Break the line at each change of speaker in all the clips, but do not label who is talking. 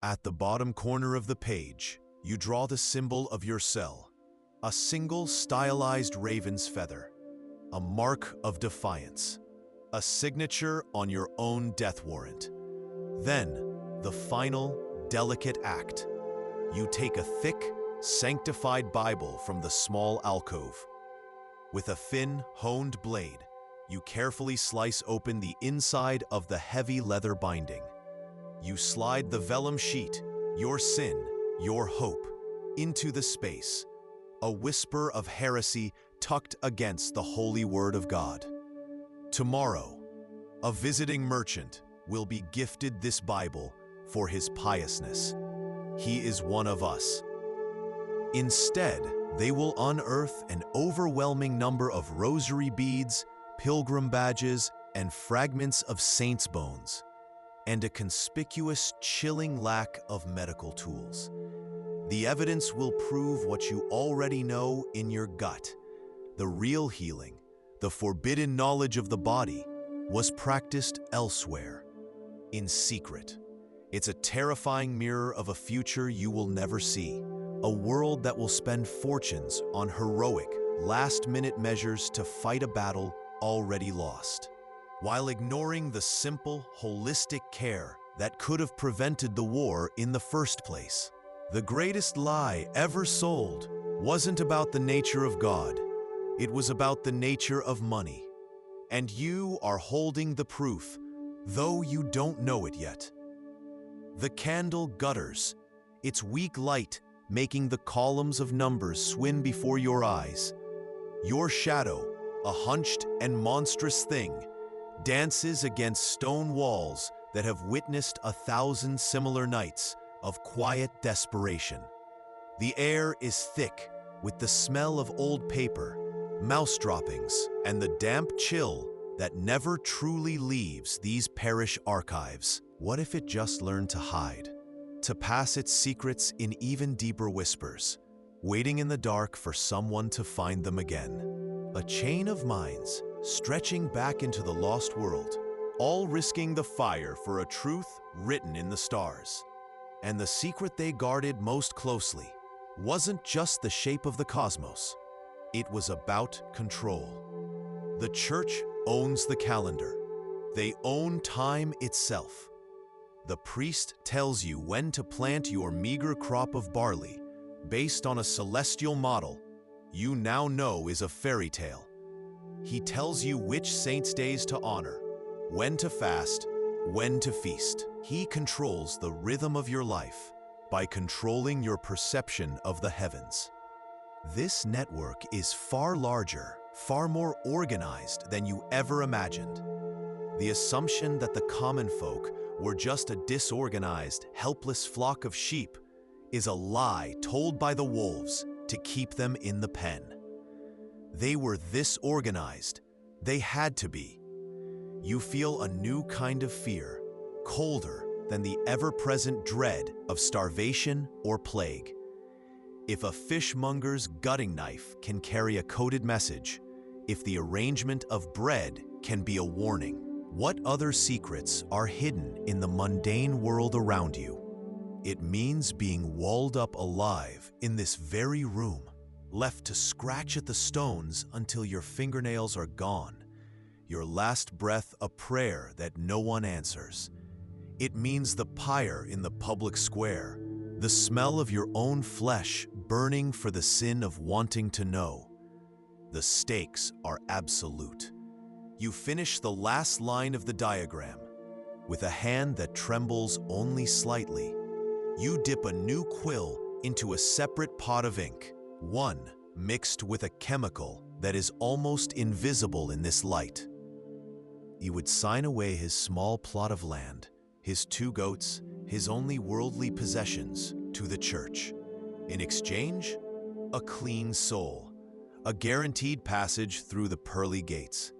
At the bottom corner of the page, you draw the symbol of your cell, a single stylized raven's feather, a mark of defiance, a signature on your own death warrant. Then, the final, delicate act. You take a thick, sanctified Bible from the small alcove. With a thin, honed blade, you carefully slice open the inside of the heavy leather binding. You slide the vellum sheet, your sin, your hope, into the space, a whisper of heresy tucked against the holy word of God. Tomorrow, a visiting merchant will be gifted this Bible for his piousness. He is one of us. Instead, they will unearth an overwhelming number of rosary beads, pilgrim badges, and fragments of saints' bones, and a conspicuous, chilling lack of medical tools. The evidence will prove what you already know in your gut. The real healing, the forbidden knowledge of the body, was practiced elsewhere, in secret. It's a terrifying mirror of a future you will never see, a world that will spend fortunes on heroic, last-minute measures to fight a battle already lost, while ignoring the simple, holistic care that could have prevented the war in the first place. The greatest lie ever sold wasn't about the nature of God. It was about the nature of money. And you are holding the proof, though you don't know it yet. The candle gutters, its weak light making the columns of numbers swim before your eyes. Your shadow, a hunched and monstrous thing, dances against stone walls that have witnessed 1,000 similar nights of quiet desperation. The air is thick with the smell of old paper, mouse droppings, and the damp chill that never truly leaves these parish archives. What if it just learned to hide, to pass its secrets in even deeper whispers, waiting in the dark for someone to find them again? A chain of minds stretching back into the lost world, all risking the fire for a truth written in the stars. And the secret they guarded most closely wasn't just the shape of the cosmos. It was about control. The church owns the calendar. They own time itself. The priest tells you when to plant your meager crop of barley based on a celestial model you now know is a fairy tale. He tells you which saints' days to honor, when to fast, when to feast. He controls the rhythm of your life by controlling your perception of the heavens. This network is far larger, far more organized than you ever imagined. The assumption that the common folk were just a disorganized, helpless flock of sheep is a lie told by the wolves to keep them in the pen. They were this organized. They had to be. You feel a new kind of fear, colder than the ever-present dread of starvation or plague. If a fishmonger's gutting knife can carry a coded message, if the arrangement of bread can be a warning, what other secrets are hidden in the mundane world around you? It means being walled up alive in this very room, left to scratch at the stones until your fingernails are gone, your last breath a prayer that no one answers. It means the pyre in the public square, the smell of your own flesh burning for the sin of wanting to know. The stakes are absolute. You finish the last line of the diagram. With a hand that trembles only slightly, you dip a new quill into a separate pot of ink, one mixed with a chemical that is almost invisible in this light. He would sign away his small plot of land, his 2 goats, his only worldly possessions, to the church. In exchange, a clean soul, a guaranteed passage through the pearly gates.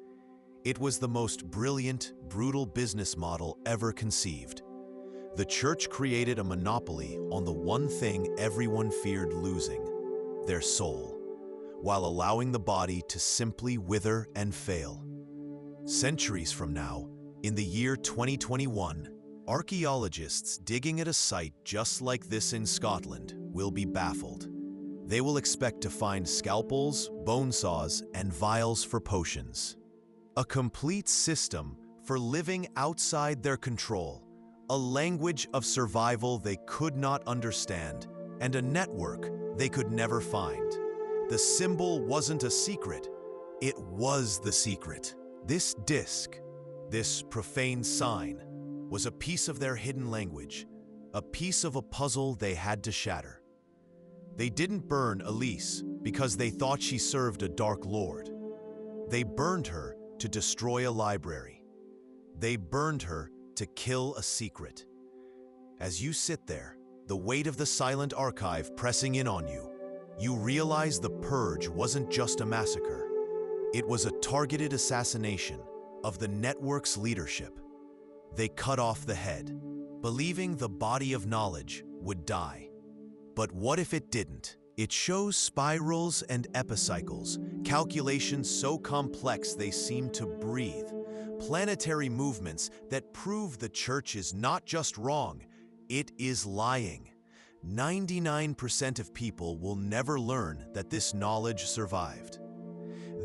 It was the most brilliant, brutal business model ever conceived. The church created a monopoly on the one thing everyone feared losing, their soul, while allowing the body to simply wither and fail. Centuries from now, in the year 2021, Archaeologists digging at a site just like this in Scotland will be baffled. They will expect to find scalpels, bone saws, and vials for potions. A complete system for living outside their control, a language of survival they could not understand, and a network they could never find. The symbol wasn't a secret, it was the secret. This disc, this profane sign, was a piece of their hidden language, a piece of a puzzle they had to shatter. They didn't burn Elise because they thought she served a dark lord. They burned her to destroy a library. They burned her to kill a secret. As you sit there, the weight of the silent archive pressing in on you, you realize the purge wasn't just a massacre. It was a targeted assassination of the network's leadership. They cut off the head, believing the body of knowledge would die. But what if it didn't? It shows spirals and epicycles, calculations so complex they seem to breathe, planetary movements that prove the church is not just wrong, it is lying. 99% of people will never learn that this knowledge survived.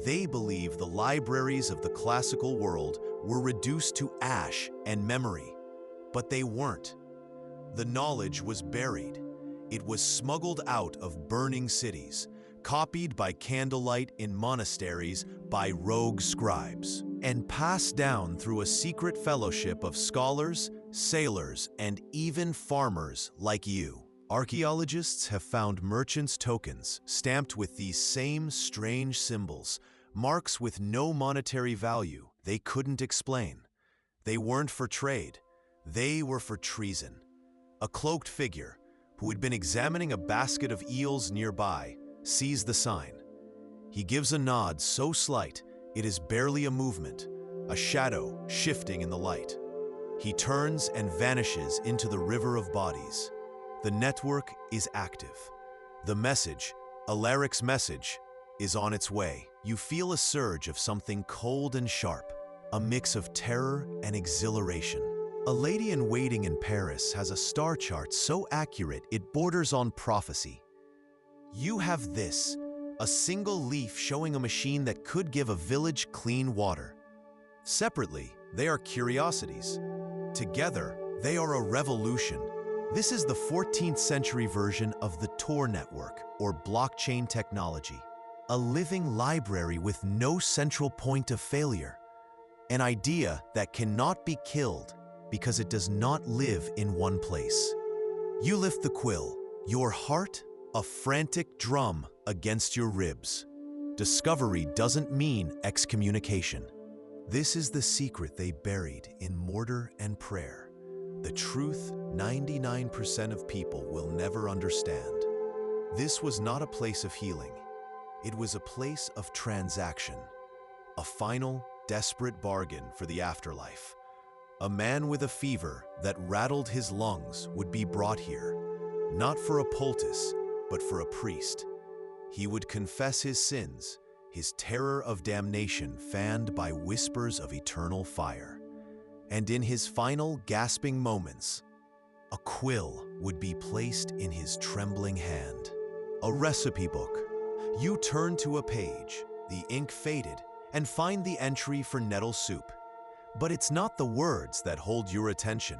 They believe the libraries of the classical world were reduced to ash and memory, but they weren't. The knowledge was buried. It was smuggled out of burning cities, copied by candlelight in monasteries by rogue scribes, and passed down through a secret fellowship of scholars, sailors, and even farmers like you. Archaeologists have found merchants' tokens stamped with these same strange symbols, marks with no monetary value they couldn't explain. They weren't for trade, they were for treason. A cloaked figure, who had been examining a basket of eels nearby, sees the sign. He gives a nod so slight it is barely a movement, a shadow shifting in the light. He turns and vanishes into the river of bodies. The network is active. The message, Alaric's message, is on its way. You feel a surge of something cold and sharp, a mix of terror and exhilaration. A lady in waiting in Paris has a star chart so accurate it borders on prophecy. You have this, a single leaf showing a machine that could give a village clean water. Separately, they are curiosities. Together, they are a revolution. This is the 14th century version of the Tor network, or blockchain technology. A living library with no central point of failure. An idea that cannot be killed because it does not live in one place. You lift the quill, your heart a frantic drum against your ribs. Discovery doesn't mean excommunication. This is the secret they buried in mortar and prayer. The truth 99% of people will never understand. This was not a place of healing. It was a place of transaction. A final, desperate bargain for the afterlife. A man with a fever that rattled his lungs would be brought here, not for a poultice, but for a priest. He would confess his sins, his terror of damnation fanned by whispers of eternal fire. And in his final gasping moments, a quill would be placed in his trembling hand. A recipe book. You turn to a page, the ink faded, and find the entry for nettle soup. But it's not the words that hold your attention.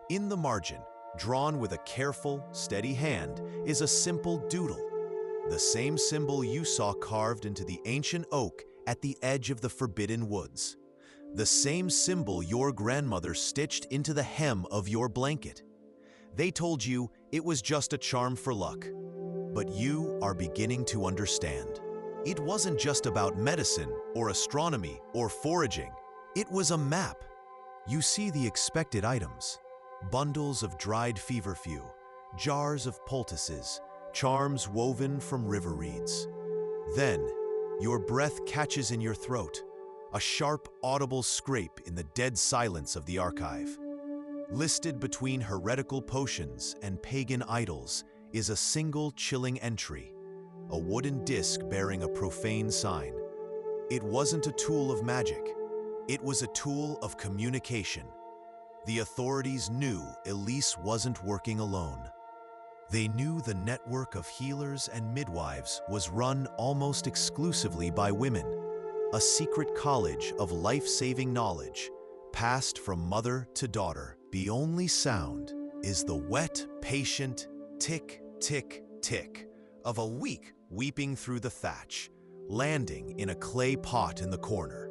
In the margin, drawn with a careful, steady hand, is a simple doodle. The same symbol you saw carved into the ancient oak at the edge of the forbidden woods. The same symbol your grandmother stitched into the hem of your blanket. They told you it was just a charm for luck. But you are beginning to understand. It wasn't just about medicine or astronomy or foraging. It was a map. You see the expected items. Bundles of dried feverfew, jars of poultices, charms woven from river reeds. Then, your breath catches in your throat, a sharp, audible scrape in the dead silence of the archive. Listed between heretical potions and pagan idols is a single chilling entry, a wooden disc bearing a profane sign. It wasn't a tool of magic. It was a tool of communication. The authorities knew Elise wasn't working alone. They knew the network of healers and midwives was run almost exclusively by women, a secret college of life-saving knowledge, passed from mother to daughter. The only sound is the wet, patient tick, tick, tick of a week weeping through the thatch, landing in a clay pot in the corner.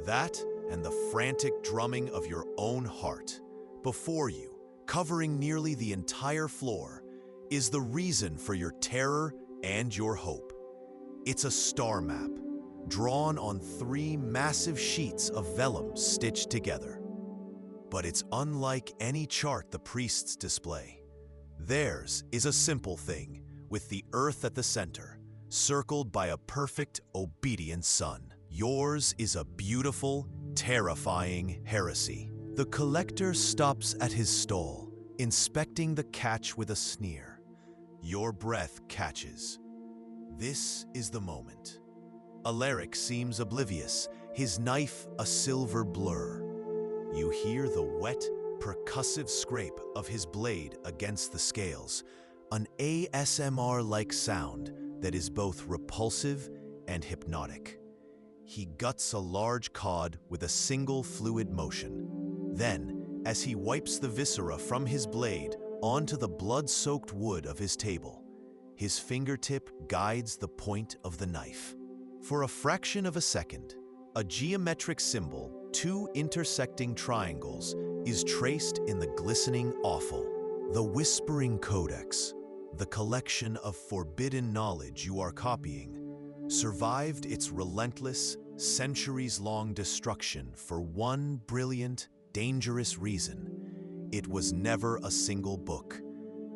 That and the frantic drumming of your own heart before you, covering nearly the entire floor, is the reason for your terror and your hope. It's a star map, drawn on 3 massive sheets of vellum stitched together. But it's unlike any chart the priests display. Theirs is a simple thing, with the earth at the center, circled by a perfect, obedient sun. Yours is a beautiful, terrifying heresy. The collector stops at his stall, inspecting the catch with a sneer. Your breath catches. This is the moment. Alaric seems oblivious, his knife a silver blur. You hear the wet, percussive scrape of his blade against the scales, an ASMR-like sound that is both repulsive and hypnotic. He guts a large cod with a single fluid motion. Then, as he wipes the viscera from his blade onto the blood-soaked wood of his table, his fingertip guides the point of the knife. For a fraction of a second, a geometric symbol, 2 intersecting triangles, is traced in the glistening offal. The Whispering Codex, the collection of forbidden knowledge you are copying, survived its relentless, centuries-long destruction for one brilliant, dangerous reason. It was never a single book.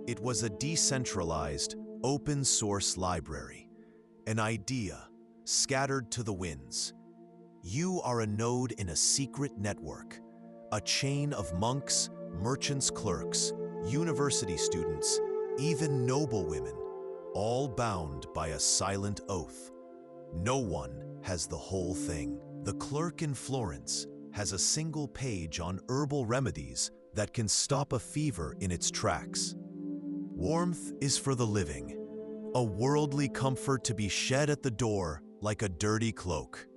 It was a decentralized, open-source library, an idea scattered to the winds. You are a node in a secret network, a chain of monks, merchants' clerks, university students, even noblewomen, all bound by a silent oath. No one has the whole thing. The clerk in Florence has a single page on herbal remedies that can stop a fever in its tracks. Warmth is for the living, a worldly comfort to be shed at the door like a dirty cloak.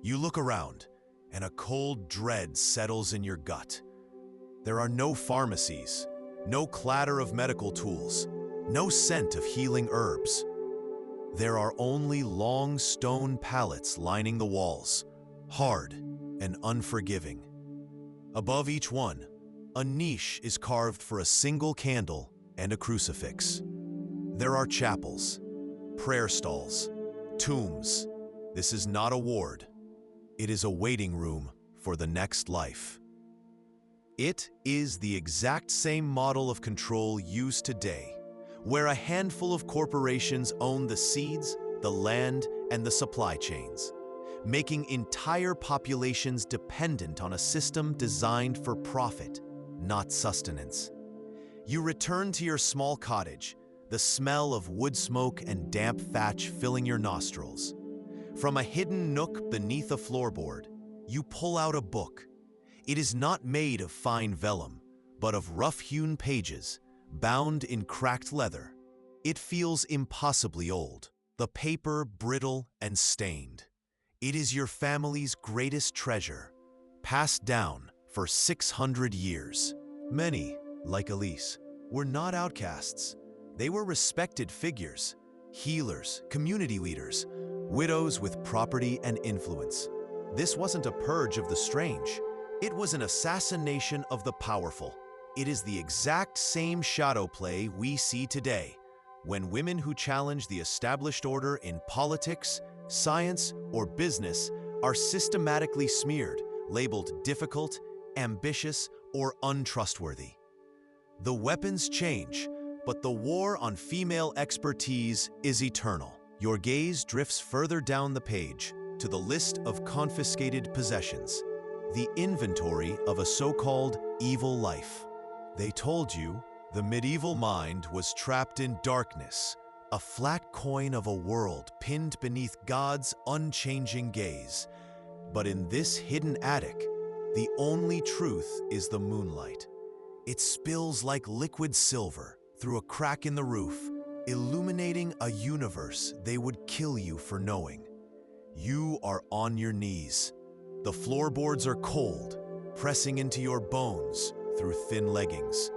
You look around, and a cold dread settles in your gut. There are no pharmacies, no clatter of medical tools, no scent of healing herbs. There are only long stone pallets lining the walls, hard and unforgiving. Above each one, a niche is carved for a single candle and a crucifix. There are chapels, prayer stalls, tombs. This is not a ward. It is a waiting room for the next life. It is the exact same model of control used today, where a handful of corporations own the seeds, the land, and the supply chains, making entire populations dependent on a system designed for profit, not sustenance. You return to your small cottage, the smell of wood smoke and damp thatch filling your nostrils. From a hidden nook beneath a floorboard, you pull out a book. It is not made of fine vellum, but of rough-hewn pages, bound in cracked leather. It feels impossibly old, the paper brittle and stained. It is your family's greatest treasure, passed down for 600 years. Many, like Elise, were not outcasts. They were respected figures, healers, community leaders, widows with property and influence. This wasn't a purge of the strange. It was an assassination of the powerful. It is the exact same shadow play we see today, when women who challenge the established order in politics, science, or business are systematically smeared, labeled difficult, ambitious, or untrustworthy. The weapons change, but the war on female expertise is eternal. Your gaze drifts further down the page to the list of confiscated possessions, the inventory of a so-called evil life. They told you the medieval mind was trapped in darkness, a flat coin of a world pinned beneath God's unchanging gaze. But in this hidden attic, The only truth is the moonlight. It spills like liquid silver through a crack in the roof, illuminating a universe they would kill you for knowing. You are on your knees. The floorboards are cold, pressing into your bones through thin leggings.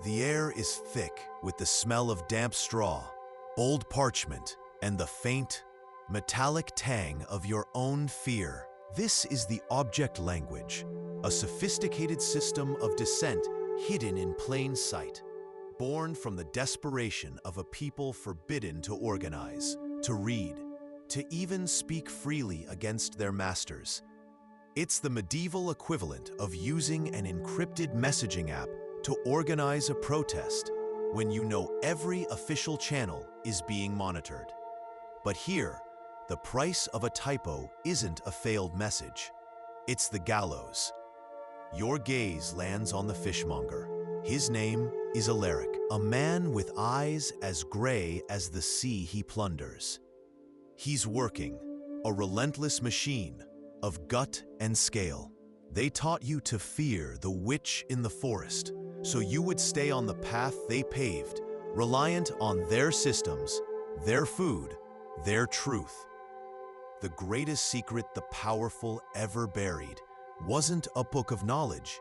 The air is thick with the smell of damp straw, old parchment, and the faint, metallic tang of your own fear. This is the object language, a sophisticated system of dissent hidden in plain sight, born from the desperation of a people forbidden to organize, to read, to even speak freely against their masters. It's the medieval equivalent of using an encrypted messaging app to organize a protest when you know every official channel is being monitored. But here, the price of a typo isn't a failed message. It's the gallows. Your gaze lands on the fishmonger. His name is Alaric, a man with eyes as gray as the sea he plunders. He's working, a relentless machine of gut and scale. They taught you to fear the witch in the forest, so you would stay on the path they paved, reliant on their systems, their food, their truth. The greatest secret the powerful ever buried wasn't a book of knowledge.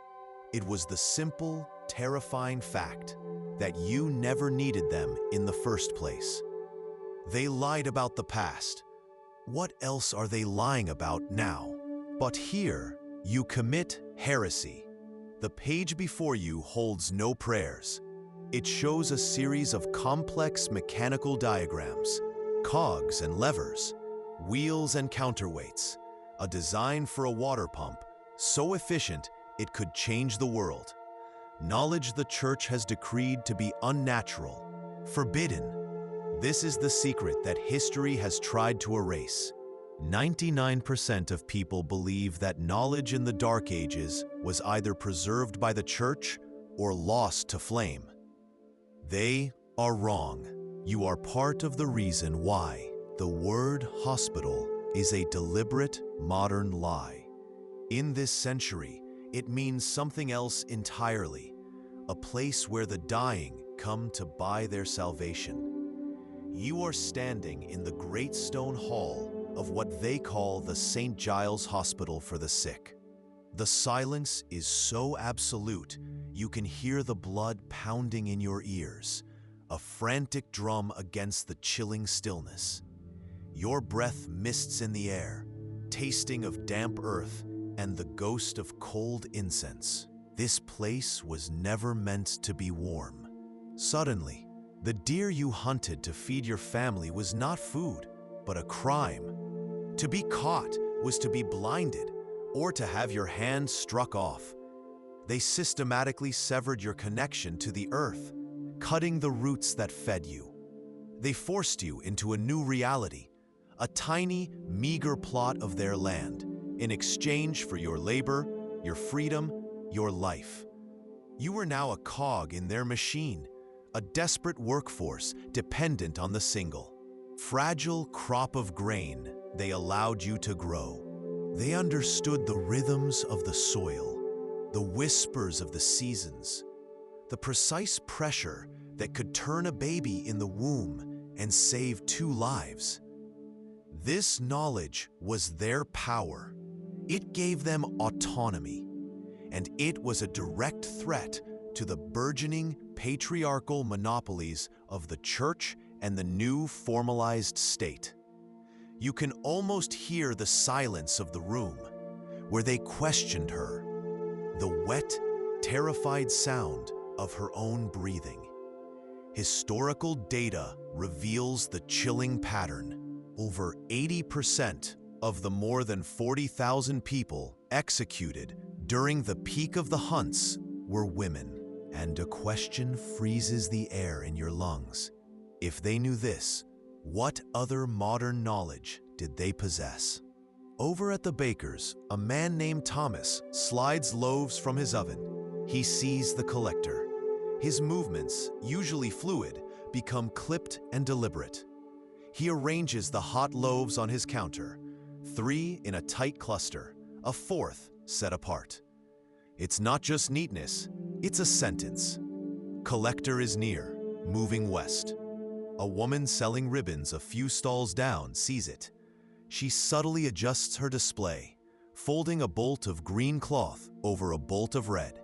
It was the simple, terrifying fact that you never needed them in the first place. They lied about the past. What else are they lying about now? But here, you commit heresy. The page before you holds no prayers. It shows a series of complex mechanical diagrams, cogs and levers, wheels and counterweights, a design for a water pump so efficient it could change the world. Knowledge the church has decreed to be unnatural, forbidden. This is the secret that history has tried to erase. 99% of people believe that knowledge in the Dark Ages was either preserved by the church or lost to flame. They are wrong. You are part of the reason why. The word hospital is a deliberate modern lie. In this century, it means something else entirely, a place where the dying come to buy their salvation. You are standing in the great stone hall of what they call the St. Giles Hospital for the Sick. The silence is so absolute, you can hear the blood pounding in your ears, a frantic drum against the chilling stillness. Your breath mists in the air, tasting of damp earth and the ghost of cold incense. This place was never meant to be warm. Suddenly, the deer you hunted to feed your family was not food, but a crime. To be caught was to be blinded or to have your hand struck off. They systematically severed your connection to the earth, cutting the roots that fed you. They forced you into a new reality, a tiny, meager plot of their land, in exchange for your labor, your freedom, your life. You were now a cog in their machine, a desperate workforce dependent on the single, fragile crop of grain they allowed you to grow. They understood the rhythms of the soil, the whispers of the seasons, the precise pressure that could turn a baby in the womb and save 2 lives. This knowledge was their power. It gave them autonomy, and it was a direct threat to the burgeoning patriarchal monopolies of the church and the new formalized state. You can almost hear the silence of the room where they questioned her, the wet, terrified sound of her own breathing. Historical data reveals the chilling pattern. Over 80% of the more than 40,000 people executed during the peak of the hunts were women. And a question freezes the air in your lungs. If they knew this, what other modern knowledge did they possess? Over at the baker's, a man named Thomas slides loaves from his oven. He sees the collector. His movements, usually fluid, become clipped and deliberate. He arranges the hot loaves on his counter, 3 in a tight cluster, a 4th set apart. It's not just neatness, it's a sentence. Collector is near, moving west. A woman selling ribbons a few stalls down sees it. She subtly adjusts her display, folding a bolt of green cloth over a bolt of red.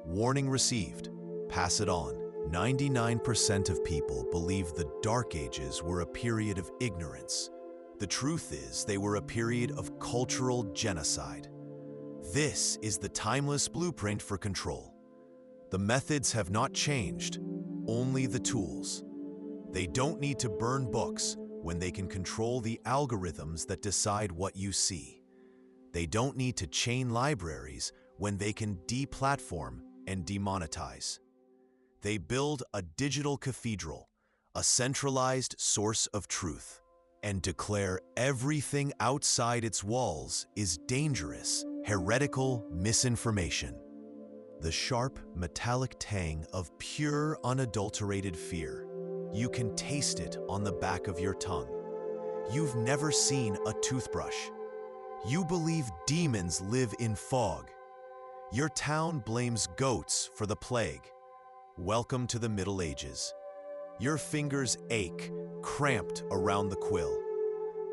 Warning received. Pass it on. 99% of people believe the Dark Ages were a period of ignorance. The truth is, they were a period of cultural genocide. This is the timeless blueprint for control. The methods have not changed, only the tools. They don't need to burn books when they can control the algorithms that decide what you see. They don't need to chain libraries when they can deplatform and demonetize. They build a digital cathedral, a centralized source of truth, and declare everything outside its walls is dangerous, heretical misinformation. The sharp, metallic tang of pure, unadulterated fear. You can taste it on the back of your tongue. You've never seen a toothbrush. You believe demons live in fog. Your town blames goats for the plague. Welcome to the Middle Ages. Your fingers ache, cramped around the quill.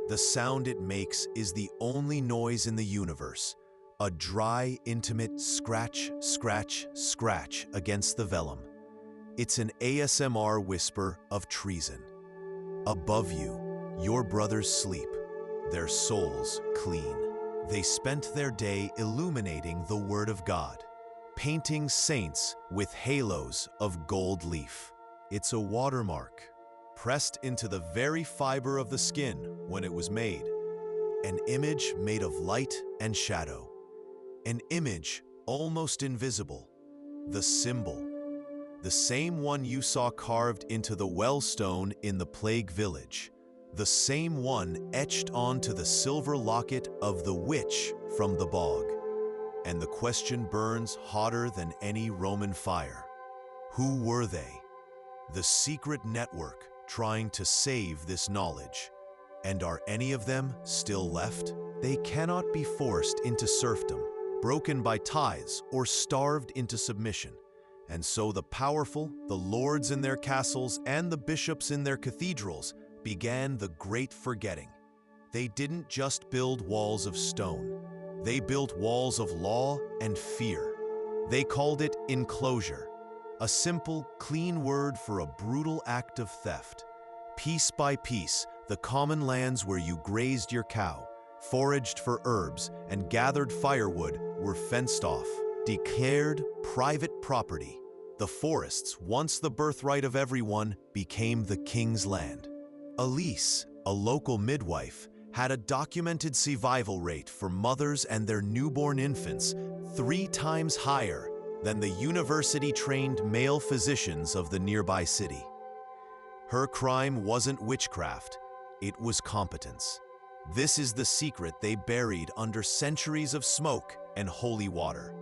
The sound it makes is the only noise in the universe. A dry, intimate scratch, scratch, scratch against the vellum. It's an ASMR whisper of treason. Above you, your brothers sleep, their souls clean. They spent their day illuminating the Word of God, painting saints with halos of gold leaf. It's a watermark, pressed into the very fiber of the skin when it was made. An image made of light and shadow. An image almost invisible. The symbol. The same one you saw carved into the well-stone in the plague village. The same one etched onto the silver locket of the witch from the bog. And the question burns hotter than any Roman fire. Who were they? The secret network trying to save this knowledge. And are any of them still left? They cannot be forced into serfdom, broken by tithes, or starved into submission. And so the powerful, the lords in their castles, and the bishops in their cathedrals began the great forgetting. They didn't just build walls of stone. They built walls of law and fear. They called it enclosure, a simple, clean word for a brutal act of theft. Piece by piece, the common lands where you grazed your cow, foraged for herbs, and gathered firewood were fenced off, declared private property. The forests, once the birthright of everyone, became the king's land. Elise, a local midwife, had a documented survival rate for mothers and their newborn infants 3 times higher than the university-trained male physicians of the nearby city. Her crime wasn't witchcraft, it was competence. This is the secret they buried under centuries of smoke and holy water.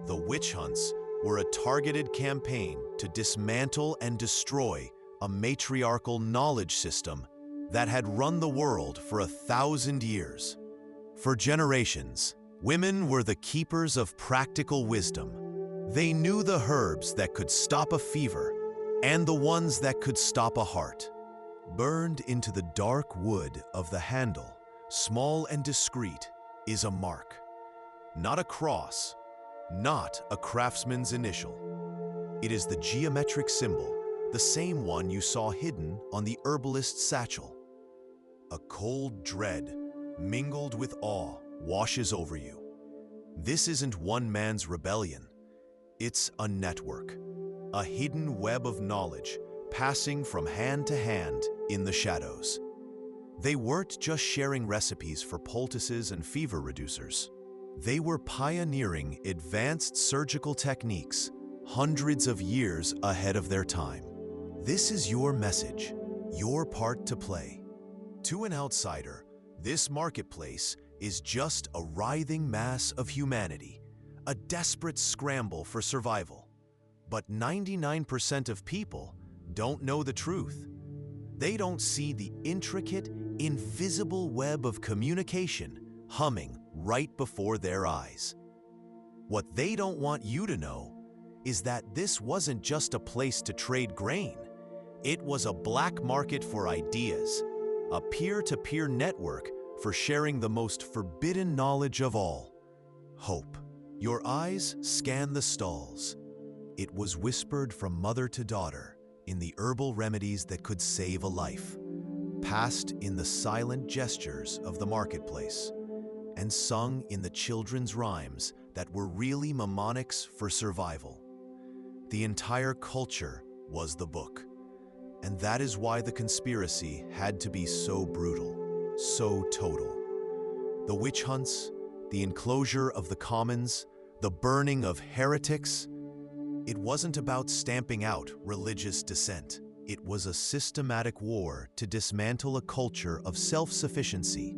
The witch hunts were a targeted campaign to dismantle and destroy a matriarchal knowledge system that had run the world for 1,000 years. For generations, women were the keepers of practical wisdom. They knew the herbs that could stop a fever and the ones that could stop a heart. Burned into the dark wood of the handle, small and discreet, is a mark. Not a cross, not a craftsman's initial. It is the geometric symbol, the same one you saw hidden on the herbalist's satchel. A cold dread, mingled with awe, washes over you. This isn't one man's rebellion. It's a network, a hidden web of knowledge passing from hand to hand in the shadows. They weren't just sharing recipes for poultices and fever reducers. They were pioneering advanced surgical techniques hundreds of years ahead of their time. This is your message, your part to play. To an outsider, this marketplace is just a writhing mass of humanity, a desperate scramble for survival. But 99% of people don't know the truth. They don't see the intricate, invisible web of communication humming right before their eyes. What they don't want you to know is that this wasn't just a place to trade grain. It was a black market for ideas, a peer-to-peer network for sharing the most forbidden knowledge of all: hope. Your eyes scan the stalls. It was whispered from mother to daughter in the herbal remedies that could save a life, passed in the silent gestures of the marketplace, and sung in the children's rhymes that were really mnemonics for survival. The entire culture was the book, and that is why the conspiracy had to be so brutal, so total. The witch hunts, the enclosure of the commons, the burning of heretics. It wasn't about stamping out religious dissent. It was a systematic war to dismantle a culture of self-sufficiency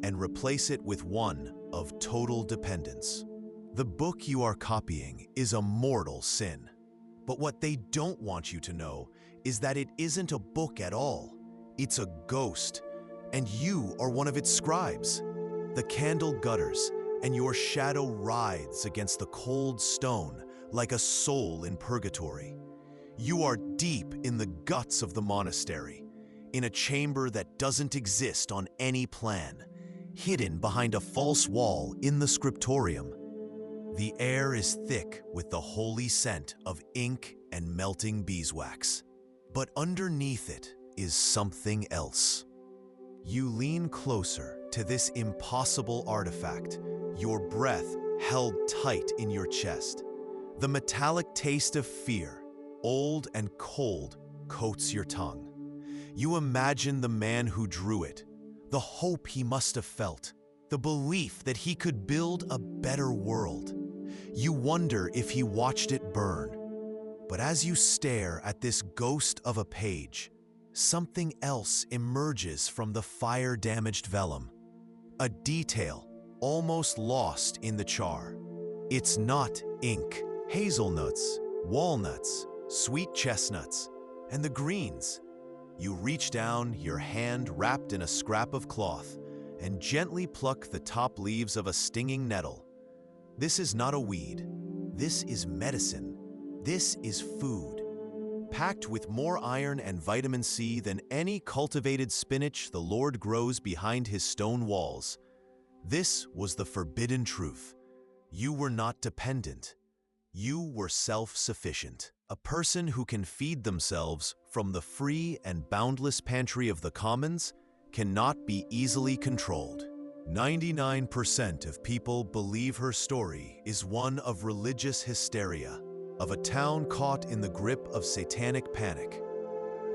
and replace it with one of total dependence. The book you are copying is a mortal sin. But what they don't want you to know is that it isn't a book at all. It's a ghost, and you are one of its scribes. The candle gutters, and your shadow writhes against the cold stone like a soul in purgatory. You are deep in the guts of the monastery, in a chamber that doesn't exist on any plan, hidden behind a false wall in the scriptorium. The air is thick with the holy scent of ink and melting beeswax. But underneath it is something else. You lean closer to this impossible artifact, your breath held tight in your chest. The metallic taste of fear, old and cold, coats your tongue. You imagine the man who drew it, the hope he must have felt, the belief that he could build a better world. You wonder if he watched it burn. But as you stare at this ghost of a page, something else emerges from the fire-damaged vellum. A detail almost lost in the char. It's not ink. Hazelnuts, walnuts, sweet chestnuts, and the greens. You reach down, your hand wrapped in a scrap of cloth, and gently pluck the top leaves of a stinging nettle. This is not a weed. This is medicine. This is food, packed with more iron and vitamin C than any cultivated spinach the Lord grows behind his stone walls. This was the forbidden truth. You were not dependent. You were self-sufficient, a person who can feed themselves from the free and boundless pantry of the commons cannot be easily controlled. 99% of people believe her story is one of religious hysteria, of a town caught in the grip of satanic panic.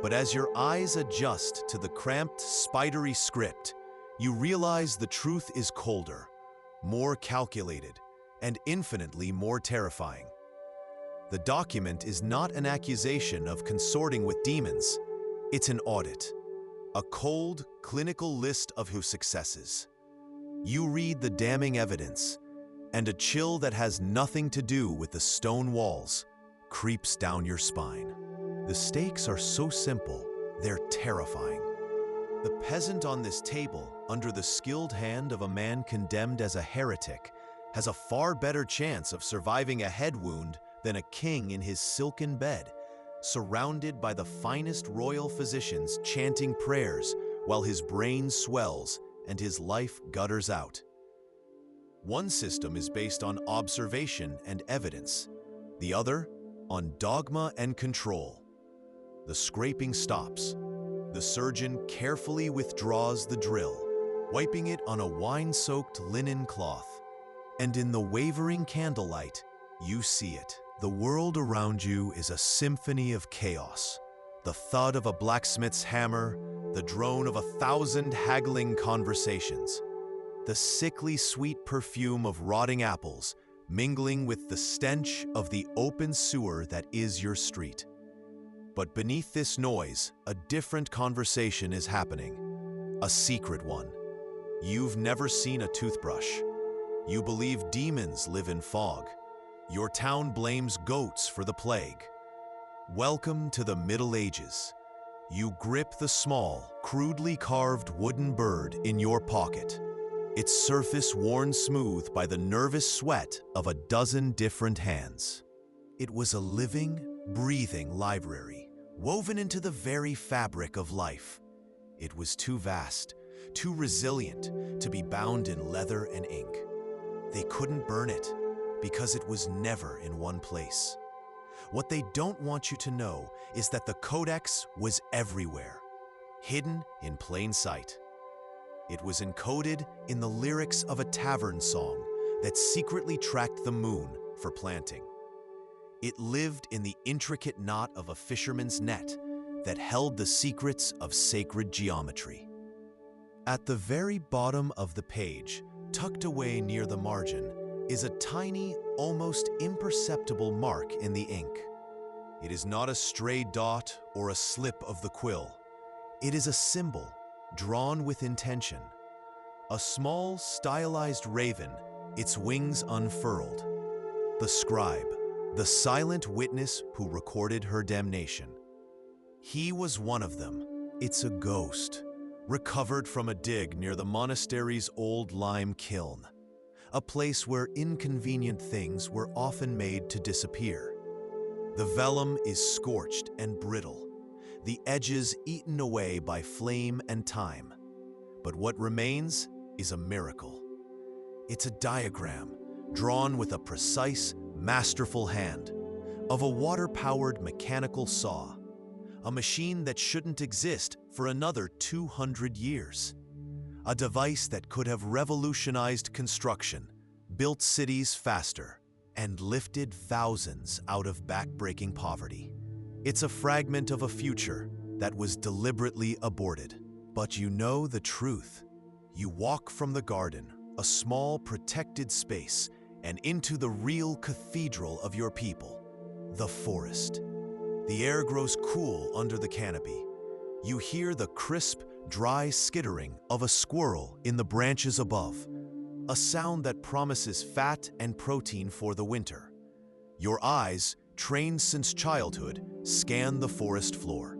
But as your eyes adjust to the cramped, spidery script, you realize the truth is colder, more calculated, and infinitely more terrifying. The document is not an accusation of consorting with demons. It's an audit, a cold, clinical list of whose successes. You read the damning evidence, and a chill that has nothing to do with the stone walls creeps down your spine. The stakes are so simple, they're terrifying. The peasant on this table, under the skilled hand of a man condemned as a heretic, has a far better chance of surviving a head wound than a king in his silken bed, surrounded by the finest royal physicians chanting prayers while his brain swells and his life gutters out. One system is based on observation and evidence, the other on dogma and control. The scraping stops. The surgeon carefully withdraws the drill, wiping it on a wine-soaked linen cloth. And in the wavering candlelight, you see it. The world around you is a symphony of chaos. The thud of a blacksmith's hammer, the drone of 1,000 haggling conversations, the sickly sweet perfume of rotting apples mingling with the stench of the open sewer that is your street. But beneath this noise, a different conversation is happening, a secret one. You've never seen a toothbrush. You believe demons live in fog. Your town blames goats for the plague. Welcome to the Middle Ages. You grip the small, crudely carved wooden bird in your pocket. its surface worn smooth by the nervous sweat of a dozen different hands. It was a living, breathing library, woven into the very fabric of life. It was too vast, too resilient to be bound in leather and ink. They couldn't burn it because it was never in one place. What they don't want you to know is that the codex was everywhere, hidden in plain sight. It was encoded in the lyrics of a tavern song that secretly tracked the moon for planting. It lived in the intricate knot of a fisherman's net that held the secrets of sacred geometry. At the very bottom of the page, tucked away near the margin, is a tiny, almost imperceptible mark in the ink. It is not a stray dot or a slip of the quill. It is a symbol drawn with intention. A small, stylized raven, its wings unfurled. The scribe, the silent witness who recorded her damnation. He was one of them. It's a ghost, recovered from a dig near the monastery's old lime kiln, a place where inconvenient things were often made to disappear. The vellum is scorched and brittle, the edges eaten away by flame and time. But what remains is a miracle. It's a diagram drawn with a precise, masterful hand of a water-powered mechanical saw, a machine that shouldn't exist for another 200 years. A device that could have revolutionized construction, built cities faster, and lifted thousands out of back-breaking poverty. It's a fragment of a future that was deliberately aborted. But you know the truth. You walk from the garden, a small protected space, and into the real cathedral of your people, the forest. The air grows cool under the canopy. You hear the crisp, dry skittering of a squirrel in the branches above, a sound that promises fat and protein for the winter. Your eyes, trained since childhood, scan the forest floor.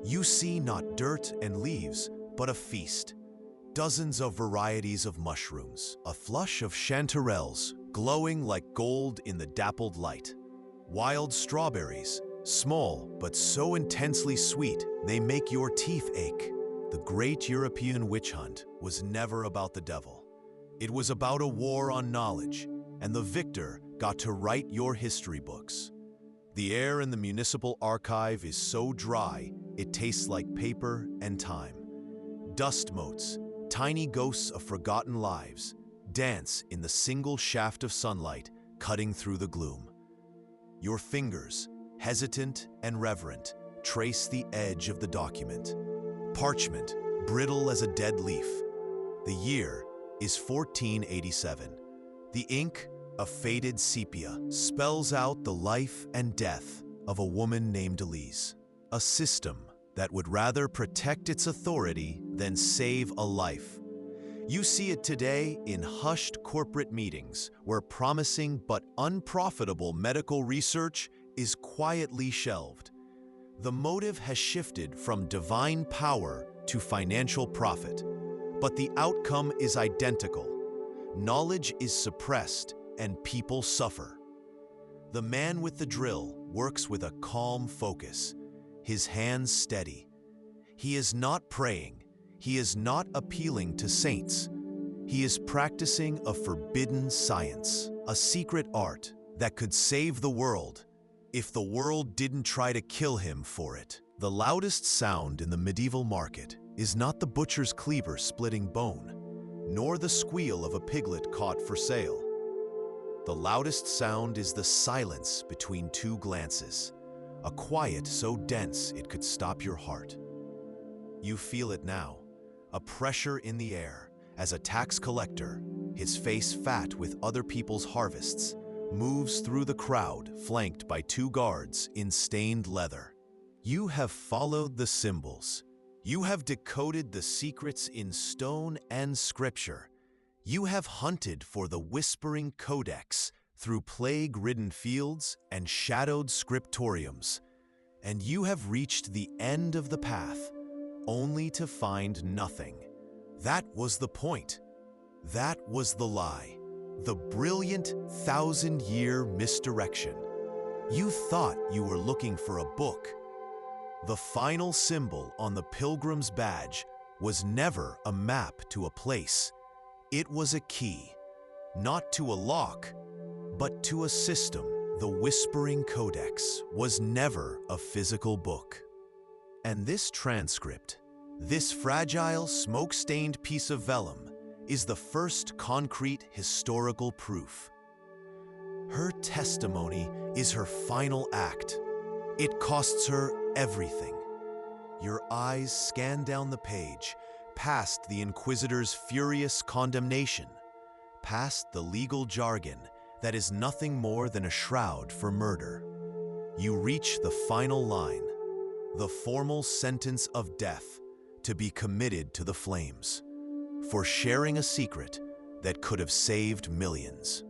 You see not dirt and leaves, but a feast. Dozens of varieties of mushrooms, a flush of chanterelles glowing like gold in the dappled light. Wild strawberries, small but so intensely sweet they make your teeth ache. The great European witch hunt was never about the devil. It was about a war on knowledge, and the victor got to write your history books. The air in the municipal archive is so dry, it tastes like paper and time. Dust motes, tiny ghosts of forgotten lives, dance in the single shaft of sunlight cutting through the gloom. Your fingers, hesitant and reverent, trace the edge of the document. Parchment, brittle as a dead leaf. The year is 1487. The ink, a faded sepia, spells out the life and death of a woman named Elise. A system that would rather protect its authority than save a life. You see it today in hushed corporate meetings where promising but unprofitable medical research is quietly shelved. The motive has shifted from divine power to financial profit, but the outcome is identical. Knowledge is suppressed and people suffer. The man with the drill works with a calm focus, his hands steady. He is not praying. He is not appealing to saints. He is practicing a forbidden science, a secret art that could save the world if the world didn't try to kill him for it. The loudest sound in the medieval market is not the butcher's cleaver splitting bone, nor the squeal of a piglet caught for sale. The loudest sound is the silence between two glances, a quiet so dense it could stop your heart. You feel it now, a pressure in the air as a tax collector, his face fat with other people's harvests, moves through the crowd flanked by two guards in stained leather. You have followed the symbols. You have decoded the secrets in stone and scripture. You have hunted for the whispering codex through plague-ridden fields and shadowed scriptoriums. And you have reached the end of the path, only to find nothing. That was the point. That was the lie, the brilliant 1,000-year misdirection. You thought you were looking for a book. The final symbol on the pilgrim's badge was never a map to a place. It was a key, not to a lock, but to a system. The Whispering Codex was never a physical book. And this transcript, this fragile, smoke-stained piece of vellum, is the first concrete historical proof. Her testimony is her final act. It costs her everything. Your eyes scan down the page, past the Inquisitor's furious condemnation, past the legal jargon that is nothing more than a shroud for murder. You reach the final line, the formal sentence of death to be committed to the flames for sharing a secret that could have saved millions.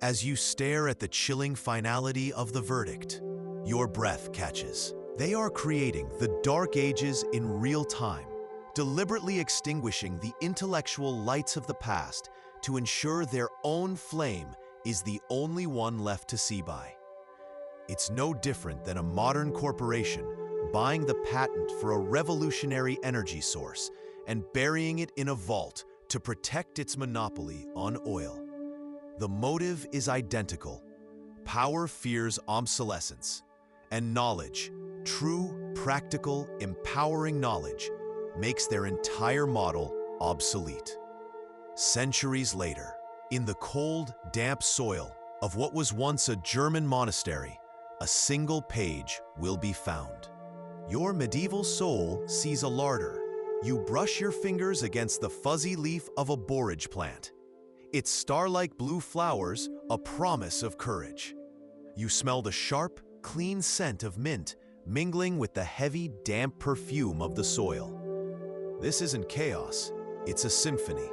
As you stare at the chilling finality of the verdict, your breath catches. They are creating the Dark Ages in real time, deliberately extinguishing the intellectual lights of the past to ensure their own flame is the only one left to see by. It's no different than a modern corporation buying the patent for a revolutionary energy source and burying it in a vault to protect its monopoly on oil. The motive is identical. Power fears obsolescence, and knowledge, true, practical, empowering knowledge, makes their entire model obsolete. Centuries later, in the cold, damp soil of what was once a German monastery, a single page will be found. Your medieval soul sees a larder. You brush your fingers against the fuzzy leaf of a borage plant. Its star-like blue flowers, a promise of courage. You smell the sharp, clean scent of mint mingling with the heavy, damp perfume of the soil. This isn't chaos, it's a symphony,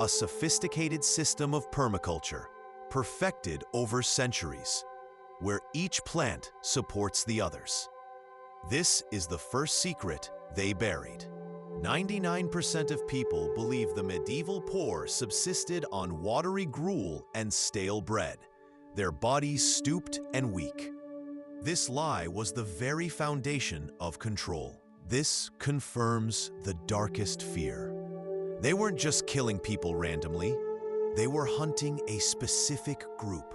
a sophisticated system of permaculture, perfected over centuries, where each plant supports the others. This is the first secret they buried. 99% of people believe the medieval poor subsisted on watery gruel and stale bread, their bodies stooped and weak. This lie was the very foundation of control. This confirms the darkest fear. They weren't just killing people randomly, they were hunting a specific group.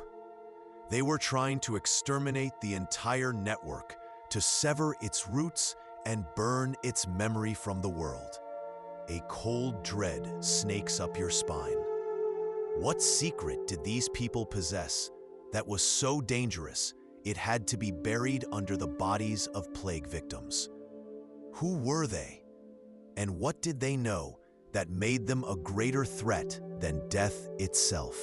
They were trying to exterminate the entire network, to sever its roots and burn its memory from the world. A cold dread snakes up your spine. What secret did these people possess that was so dangerous it had to be buried under the bodies of plague victims? Who were they? And what did they know that made them a greater threat than death itself?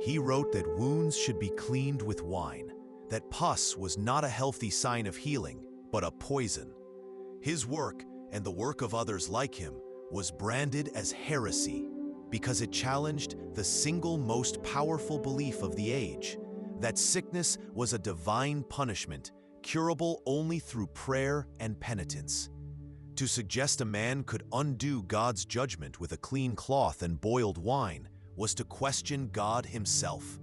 He wrote that wounds should be cleaned with wine, that pus was not a healthy sign of healing, but a poison. His work, and the work of others like him, was branded as heresy because it challenged the single most powerful belief of the age, that sickness was a divine punishment, curable only through prayer and penitence. To suggest a man could undo God's judgment with a clean cloth and boiled wine was to question God himself,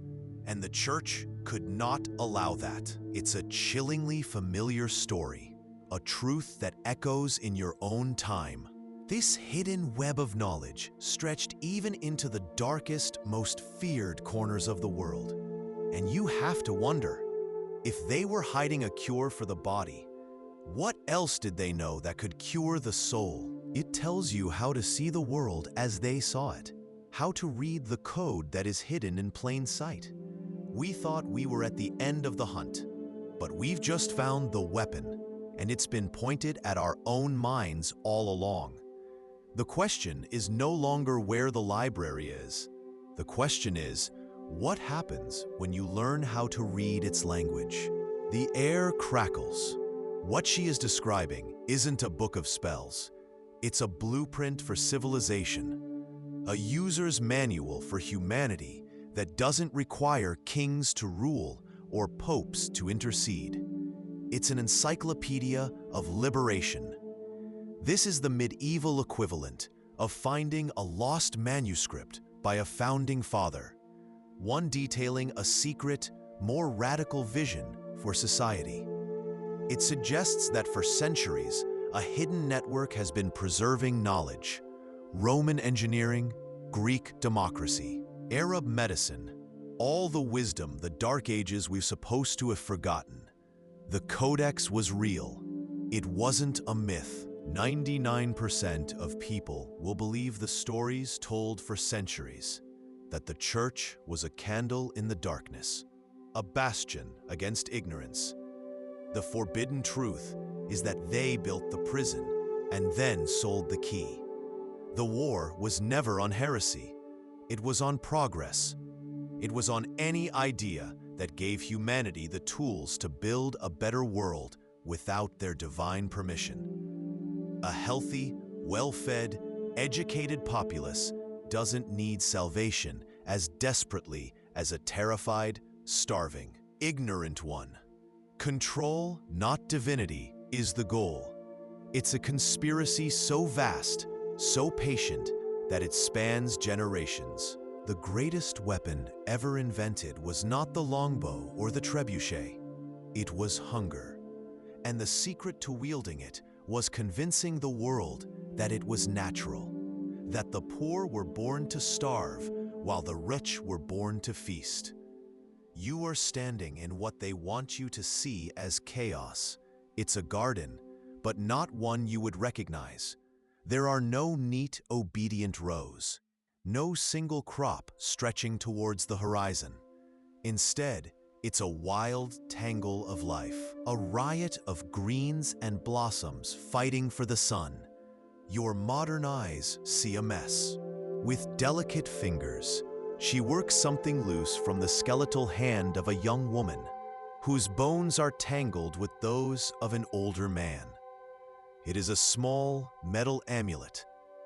and the church could not allow that. It's a chillingly familiar story, a truth that echoes in your own time. This hidden web of knowledge stretched even into the darkest, most feared corners of the world. And you have to wonder, if they were hiding a cure for the body, what else did they know that could cure the soul? It tells you how to see the world as they saw it, how to read the code that is hidden in plain sight. We thought we were at the end of the hunt, but we've just found the weapon, and it's been pointed at our own minds all along. The question is no longer where the library is. The question is, what happens when you learn how to read its language? The air crackles. What she is describing isn't a book of spells. It's a blueprint for civilization, a user's manual for humanity that doesn't require kings to rule or popes to intercede. It's an encyclopedia of liberation. This is the medieval equivalent of finding a lost manuscript by a founding father, one detailing a secret, more radical vision for society. It suggests that for centuries, a hidden network has been preserving knowledge: Roman engineering, Greek democracy, Arab medicine, all the wisdom the Dark Ages we're supposed to have forgotten. The Codex was real. It wasn't a myth. 99% of people will believe the stories told for centuries, that the church was a candle in the darkness, a bastion against ignorance. The forbidden truth is that they built the prison and then sold the key. The war was never on heresy. It was on progress. It was on any idea that gave humanity the tools to build a better world without their divine permission. A healthy, well-fed, educated populace doesn't need salvation as desperately as a terrified, starving, ignorant one. Control, not divinity, is the goal. It's a conspiracy so vast, so patient, that it spans generations. The greatest weapon ever invented was not the longbow or the trebuchet. It was hunger. And the secret to wielding it was convincing the world that it was natural, that the poor were born to starve while the rich were born to feast. You are standing in what they want you to see as chaos. It's a garden, but not one you would recognize. There are no neat, obedient rows, no single crop stretching towards the horizon. Instead, it's a wild tangle of life, a riot of greens and blossoms fighting for the sun. Your modern eyes see a mess. With delicate fingers, she works something loose from the skeletal hand of a young woman, whose bones are tangled with those of an older man. It is a small metal amulet,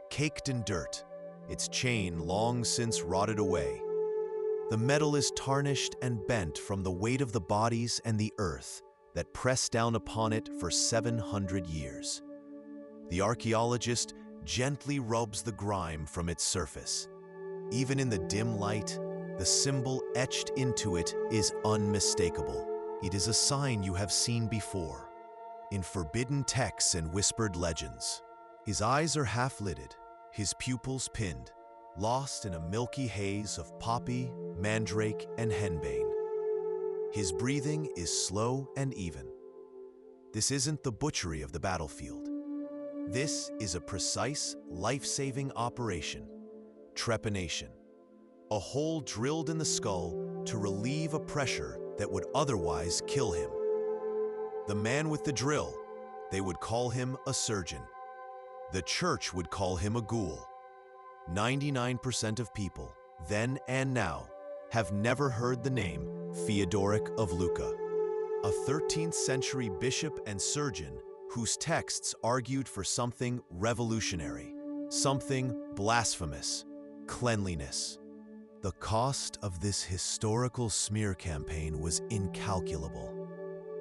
caked in dirt, its chain long since rotted away. The metal is tarnished and bent from the weight of the bodies and the earth that pressed down upon it for 700 years. The archaeologist gently rubs the grime from its surface. Even in the dim light, the symbol etched into it is unmistakable. It is a sign you have seen before, in forbidden texts and whispered legends. His eyes are half-lidded, his pupils pinned, lost in a milky haze of poppy, mandrake, and henbane. His breathing is slow and even. This isn't the butchery of the battlefield. This is a precise, life-saving operation, trepanation, a hole drilled in the skull to relieve a pressure that would otherwise kill him. The man with the drill, they would call him a surgeon. The church would call him a ghoul. 99% of people, then and now, have never heard the name Theodoric of Lucca, a 13th century bishop and surgeon whose texts argued for something revolutionary, something blasphemous: cleanliness. The cost of this historical smear campaign was incalculable,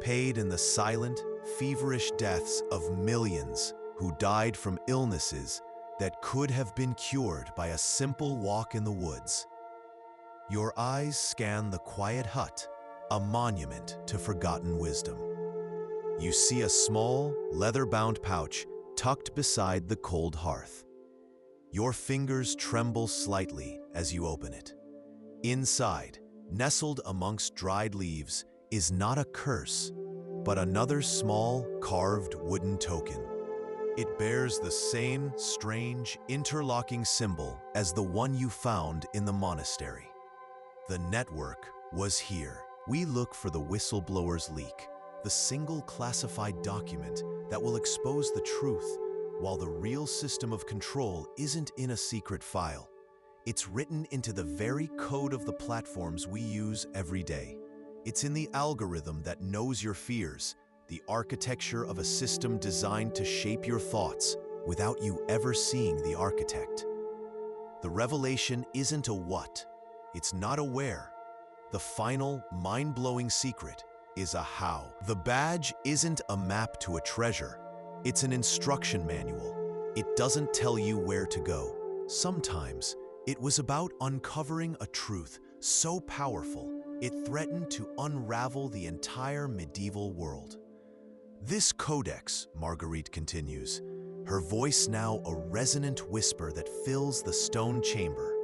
paid in the silent, feverish deaths of millions who died from illnesses that could have been cured by a simple walk in the woods. Your eyes scan the quiet hut, a monument to forgotten wisdom. You see a small, leather-bound pouch tucked beside the cold hearth. Your fingers tremble slightly as you open it. Inside, nestled amongst dried leaves, is not a curse, but another small, carved wooden token. It bears the same strange, interlocking symbol as the one you found in the monastery. The network was here. We look for the whistleblower's leak, the single classified document that will expose the truth, while the real system of control isn't in a secret file. It's written into the very code of the platforms we use every day. It's in the algorithm that knows your fears, the architecture of a system designed to shape your thoughts without you ever seeing the architect. The revelation isn't a what, it's not a where. The final, mind-blowing secret is a how. The badge isn't a map to a treasure, it's an instruction manual. It doesn't tell you where to go. Sometimes It was about uncovering a truth so powerful it threatened to unravel the entire medieval world. This codex, Marguerite continues, her voice now a resonant whisper that fills the stone chamber.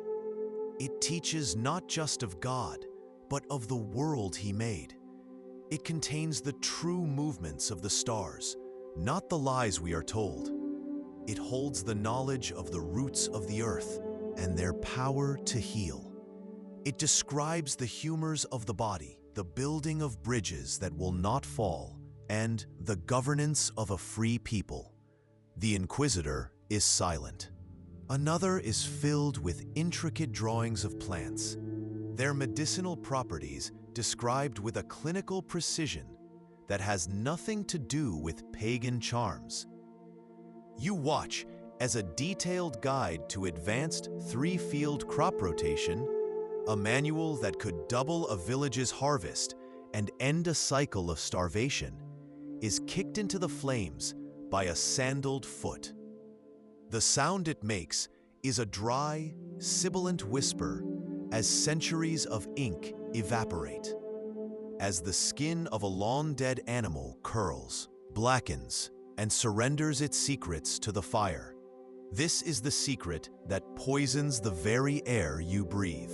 It teaches not just of God, but of the world he made. It contains the true movements of the stars, not the lies we are told. It holds the knowledge of the roots of the earth and their power to heal. It describes the humors of the body, the building of bridges that will not fall, and the governance of a free people. The Inquisitor is silent. Another is filled with intricate drawings of plants, their medicinal properties described with a clinical precision that has nothing to do with pagan charms. You watch as a detailed guide to advanced three-field crop rotation, a manual that could double a village's harvest and end a cycle of starvation, is kicked into the flames by a sandaled foot. The sound it makes is a dry, sibilant whisper as centuries of ink evaporate. As the skin of a long-dead animal curls, blackens, and surrenders its secrets to the fire. This is the secret that poisons the very air you breathe.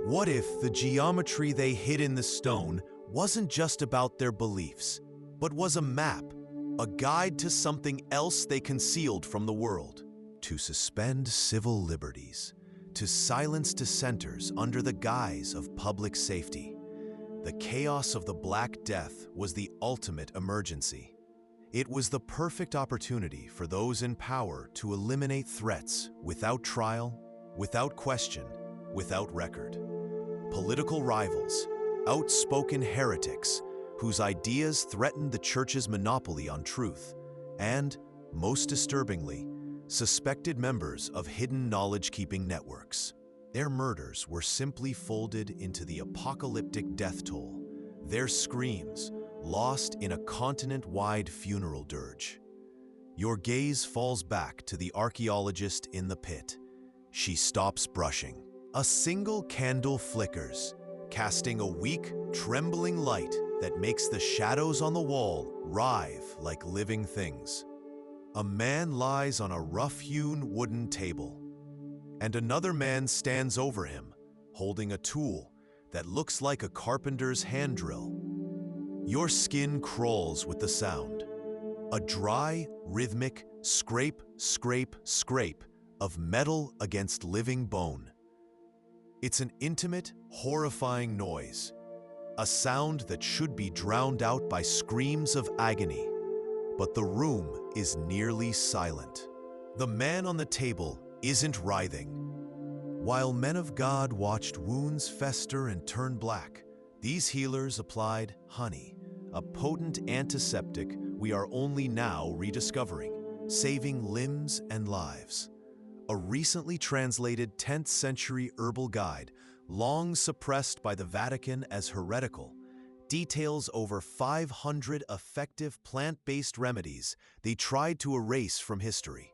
What if the geometry they hid in the stone wasn't just about their beliefs, but was a map, a guide to something else they concealed from the world? To suspend civil liberties, to silence dissenters under the guise of public safety. The chaos of the Black Death was the ultimate emergency. It was the perfect opportunity for those in power to eliminate threats without trial, without question, without record. Political rivals, outspoken heretics whose ideas threatened the Church's monopoly on truth, and, most disturbingly, suspected members of hidden knowledge-keeping networks. Their murders were simply folded into the apocalyptic death toll, their screams lost in a continent-wide funeral dirge. Your gaze falls back to the archaeologist in the pit. She stops brushing. A single candle flickers, casting a weak, trembling light that makes the shadows on the wall writhe like living things. A man lies on a rough-hewn wooden table, and another man stands over him, holding a tool that looks like a carpenter's hand drill. Your skin crawls with the sound. A dry, rhythmic scrape, scrape, scrape of metal against living bone. It's an intimate, horrifying noise, a sound that should be drowned out by screams of agony. But the room is nearly silent. The man on the table isn't writhing. While men of God watched wounds fester and turn black, these healers applied honey, a potent antiseptic we are only now rediscovering, saving limbs and lives. A recently translated 10th century herbal guide, long suppressed by the Vatican as heretical, details over 500 effective plant-based remedies they tried to erase from history.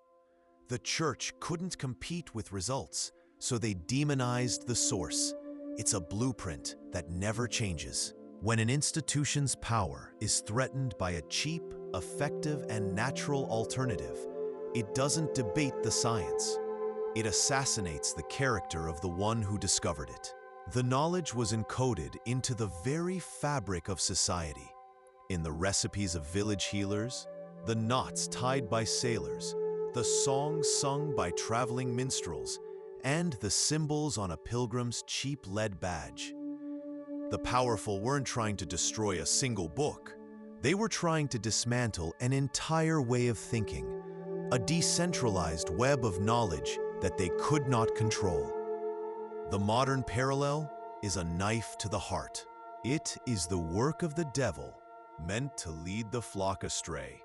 The Church couldn't compete with results, so they demonized the source. It's a blueprint that never changes. When an institution's power is threatened by a cheap, effective, and natural alternative, it doesn't debate the science. It assassinates the character of the one who discovered it. The knowledge was encoded into the very fabric of society. In the recipes of village healers, the knots tied by sailors, the songs sung by traveling minstrels, and the symbols on a pilgrim's cheap lead badge. The powerful weren't trying to destroy a single book. They were trying to dismantle an entire way of thinking, a decentralized web of knowledge that they could not control. The modern parallel is a knife to the heart. It is the work of the devil, meant to lead the flock astray.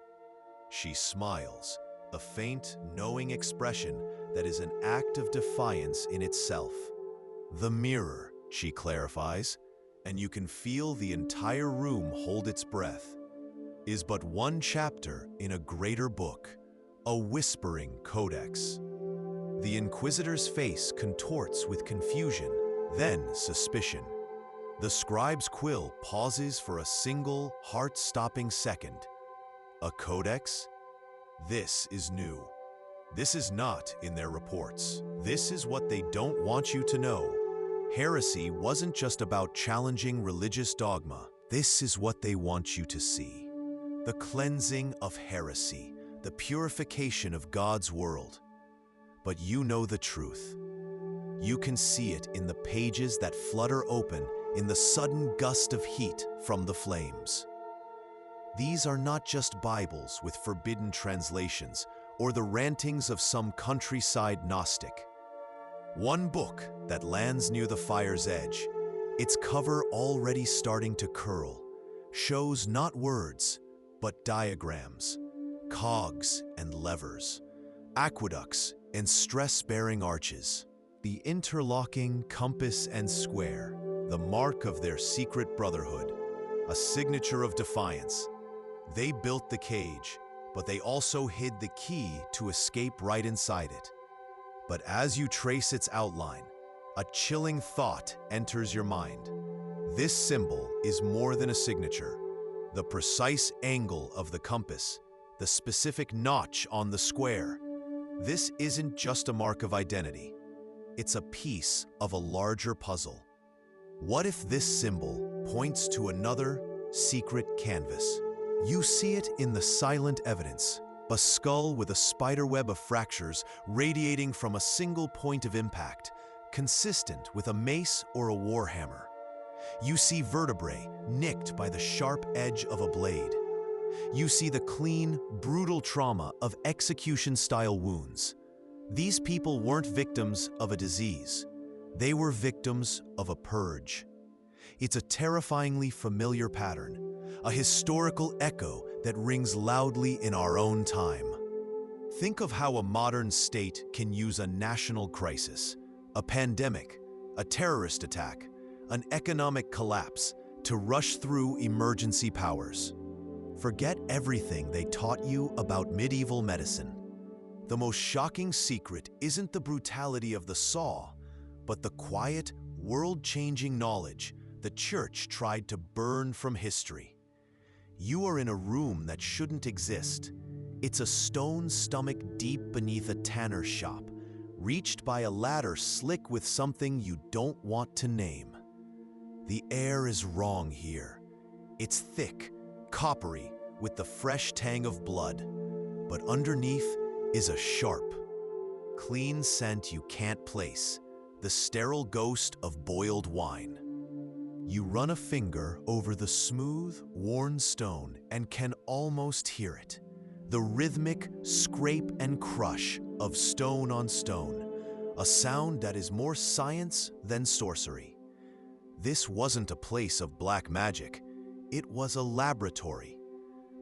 She smiles, a faint, knowing expression that is an act of defiance in itself. The mirror, she clarifies, and you can feel the entire room hold its breath, is but one chapter in a greater book, a whispering codex. The inquisitor's face contorts with confusion, then suspicion. The scribe's quill pauses for a single, heart-stopping second. A codex? This is new. This is not in their reports. This is what they don't want you to know. Heresy wasn't just about challenging religious dogma. This is what they want you to see. The cleansing of heresy, the purification of God's world. But you know the truth. You can see it in the pages that flutter open in the sudden gust of heat from the flames. These are not just Bibles with forbidden translations or the rantings of some countryside Gnostic. One book that lands near the fire's edge, its cover already starting to curl, shows not words, but diagrams, cogs and levers, aqueducts and stress-bearing arches, the interlocking compass and square, the mark of their secret brotherhood, a signature of defiance. They built the cage, but they also hid the key to escape right inside it. But as you trace its outline, a chilling thought enters your mind. This symbol is more than a signature. The precise angle of the compass, the specific notch on the square. This isn't just a mark of identity. It's a piece of a larger puzzle. What if this symbol points to another secret canvas? You see it in the silent evidence, a skull with a spiderweb of fractures radiating from a single point of impact, consistent with a mace or a warhammer. You see vertebrae nicked by the sharp edge of a blade. You see the clean, brutal trauma of execution-style wounds. These people weren't victims of a disease. They were victims of a purge. It's a terrifyingly familiar pattern, a historical echo that rings loudly in our own time. Think of how a modern state can use a national crisis, a pandemic, a terrorist attack, an economic collapse to rush through emergency powers. Forget everything they taught you about medieval medicine. The most shocking secret isn't the brutality of the saw, but the quiet, world-changing knowledge the Church tried to burn from history. You are in a room that shouldn't exist. It's a stone stomach deep beneath a tanner's shop, reached by a ladder slick with something you don't want to name. The air is wrong here. It's thick, coppery, with the fresh tang of blood. But underneath is a sharp, clean scent you can't place, the sterile ghost of boiled wine. You run a finger over the smooth, worn stone and can almost hear it. The rhythmic scrape and crush of stone on stone, a sound that is more science than sorcery. This wasn't a place of black magic. It was a laboratory.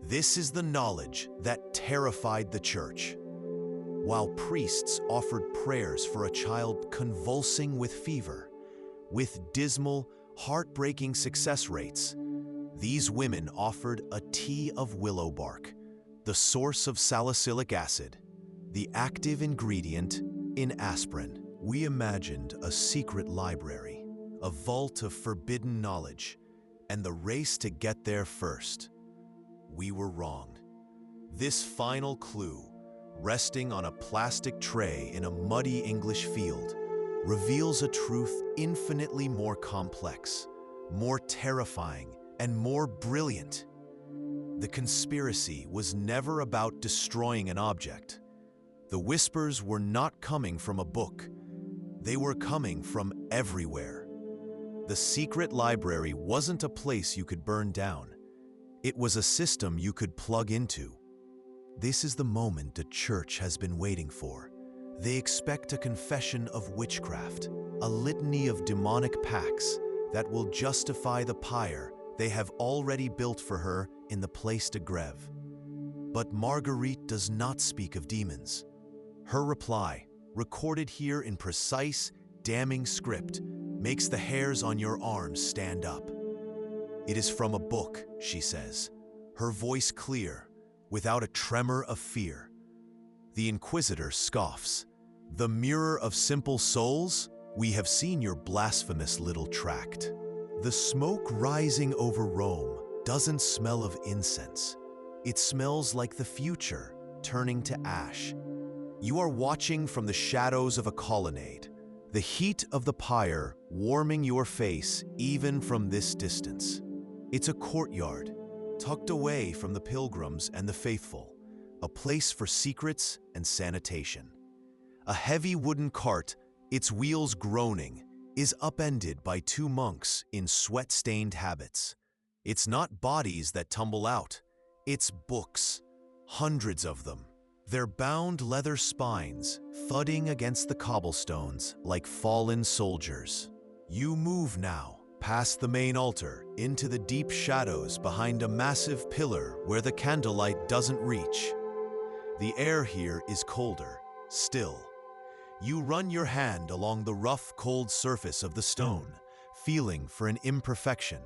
This is the knowledge that terrified the Church. While priests offered prayers for a child convulsing with fever, with dismal, heartbreaking success rates, these women offered a tea of willow bark, the source of salicylic acid, the active ingredient in aspirin. We imagined a secret library, a vault of forbidden knowledge, and the race to get there first. We were wrong. This final clue, resting on a plastic tray in a muddy English field, reveals a truth infinitely more complex, more terrifying, and more brilliant. The conspiracy was never about destroying an object. The whispers were not coming from a book. They were coming from everywhere. The secret library wasn't a place you could burn down. It was a system you could plug into. This is the moment the Church has been waiting for. They expect a confession of witchcraft, a litany of demonic pacts that will justify the pyre they have already built for her in the Place de Grève. But Marguerite does not speak of demons. Her reply, recorded here in precise, damning script, makes the hairs on your arms stand up. It is from a book, she says, her voice clear, without a tremor of fear. The Inquisitor scoffs. The mirror of simple souls, we have seen your blasphemous little tract. The smoke rising over Rome doesn't smell of incense. It smells like the future, turning to ash. You are watching from the shadows of a colonnade, the heat of the pyre warming your face even from this distance. It's a courtyard, tucked away from the pilgrims and the faithful, a place for secrets and sanitation. A heavy wooden cart, its wheels groaning, is upended by two monks in sweat-stained habits. It's not bodies that tumble out, it's books, hundreds of them. Their bound leather spines thudding against the cobblestones like fallen soldiers. You move now, past the main altar, into the deep shadows behind a massive pillar where the candlelight doesn't reach. The air here is colder, still. You run your hand along the rough, cold surface of the stone, feeling for an imperfection.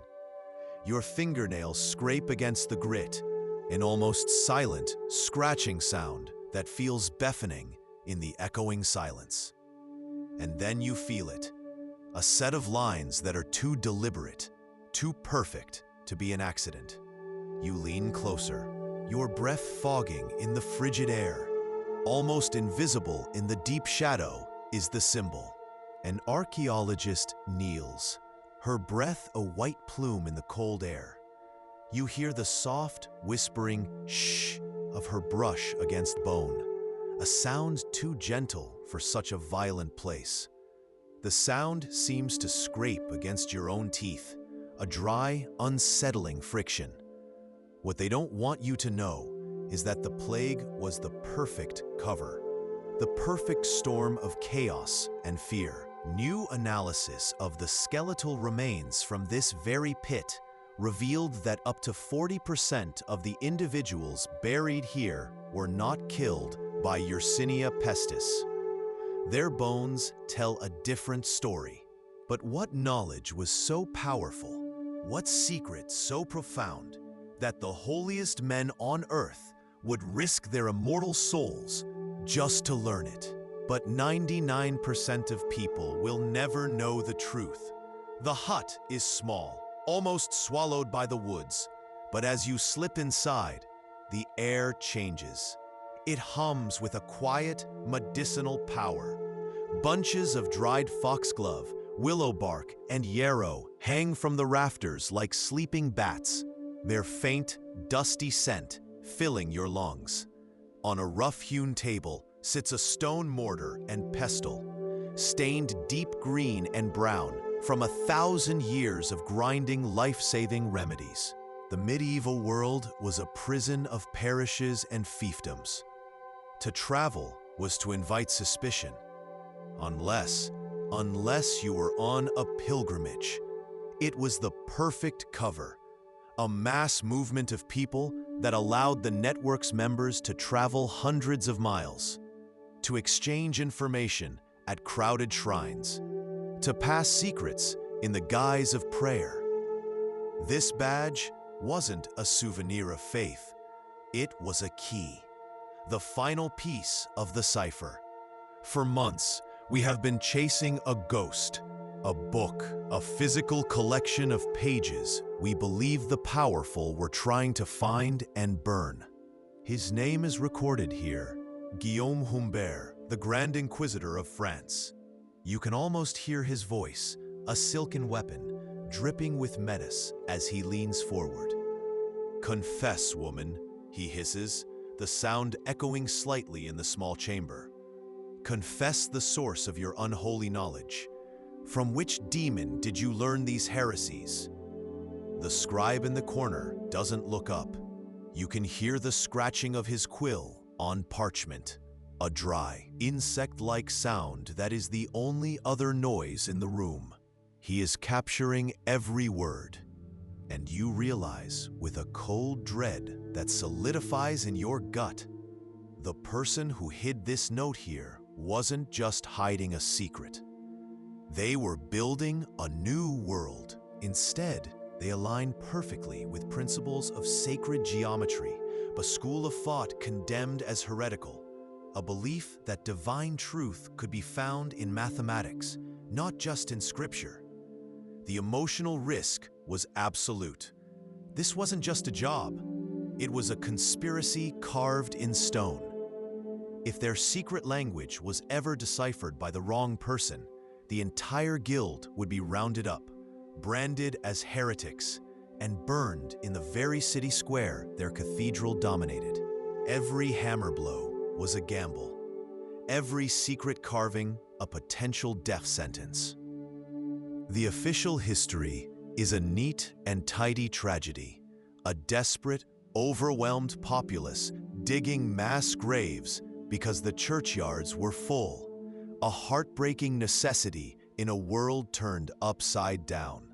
Your fingernails scrape against the grit, an almost silent, scratching sound that feels deafening in the echoing silence. And then you feel it, a set of lines that are too deliberate, too perfect to be an accident. You lean closer, your breath fogging in the frigid air. Almost invisible in the deep shadow is the symbol. An archaeologist kneels, her breath a white plume in the cold air. You hear the soft, whispering shh of her brush against bone, a sound too gentle for such a violent place. The sound seems to scrape against your own teeth, a dry, unsettling friction. What they don't want you to know is that the plague was the perfect cover, the perfect storm of chaos and fear. New analysis of the skeletal remains from this very pit revealed that up to 40% of the individuals buried here were not killed by Yersinia pestis. Their bones tell a different story. But what knowledge was so powerful, what secret so profound, that the holiest men on earth would risk their immortal souls just to learn it? But 99% of people will never know the truth. The hut is small, almost swallowed by the woods, but as you slip inside, the air changes. It hums with a quiet, medicinal power. Bunches of dried foxglove, willow bark, and yarrow hang from the rafters like sleeping bats, their faint, dusty scent filling your lungs. On a rough-hewn table sits a stone mortar and pestle, stained deep green and brown from 1,000 years of grinding life-saving remedies. The medieval world was a prison of parishes and fiefdoms. To travel was to invite suspicion, unless you were on a pilgrimage. It was the perfect cover, a mass movement of people that allowed the network's members to travel hundreds of miles, to exchange information at crowded shrines, to pass secrets in the guise of prayer. This badge wasn't a souvenir of faith. It was a key, the final piece of the cipher. For months, we have been chasing a ghost, a book, a physical collection of pages we believe the powerful were trying to find and burn. His name is recorded here, Guillaume Humbert, the Grand Inquisitor of France. You can almost hear his voice, a silken weapon, dripping with menace as he leans forward. "Confess, woman," he hisses, the sound echoing slightly in the small chamber. "Confess the source of your unholy knowledge. From which demon did you learn these heresies?" The scribe in the corner doesn't look up. You can hear the scratching of his quill on parchment, a dry, insect-like sound that is the only other noise in the room. He is capturing every word, and you realize with a cold dread that solidifies in your gut, the person who hid this note here wasn't just hiding a secret. They were building a new world. Instead, they align perfectly with principles of sacred geometry, a school of thought condemned as heretical, a belief that divine truth could be found in mathematics, not just in scripture. The emotional risk was absolute. This wasn't just a job. It was a conspiracy carved in stone. If their secret language was ever deciphered by the wrong person, the entire guild would be rounded up, branded as heretics, and burned in the very city square their cathedral dominated. Every hammer blow was a gamble. Every secret carving a potential death sentence. The official history is a neat and tidy tragedy, a desperate, overwhelmed populace digging mass graves because the churchyards were full, a heartbreaking necessity in a world turned upside down.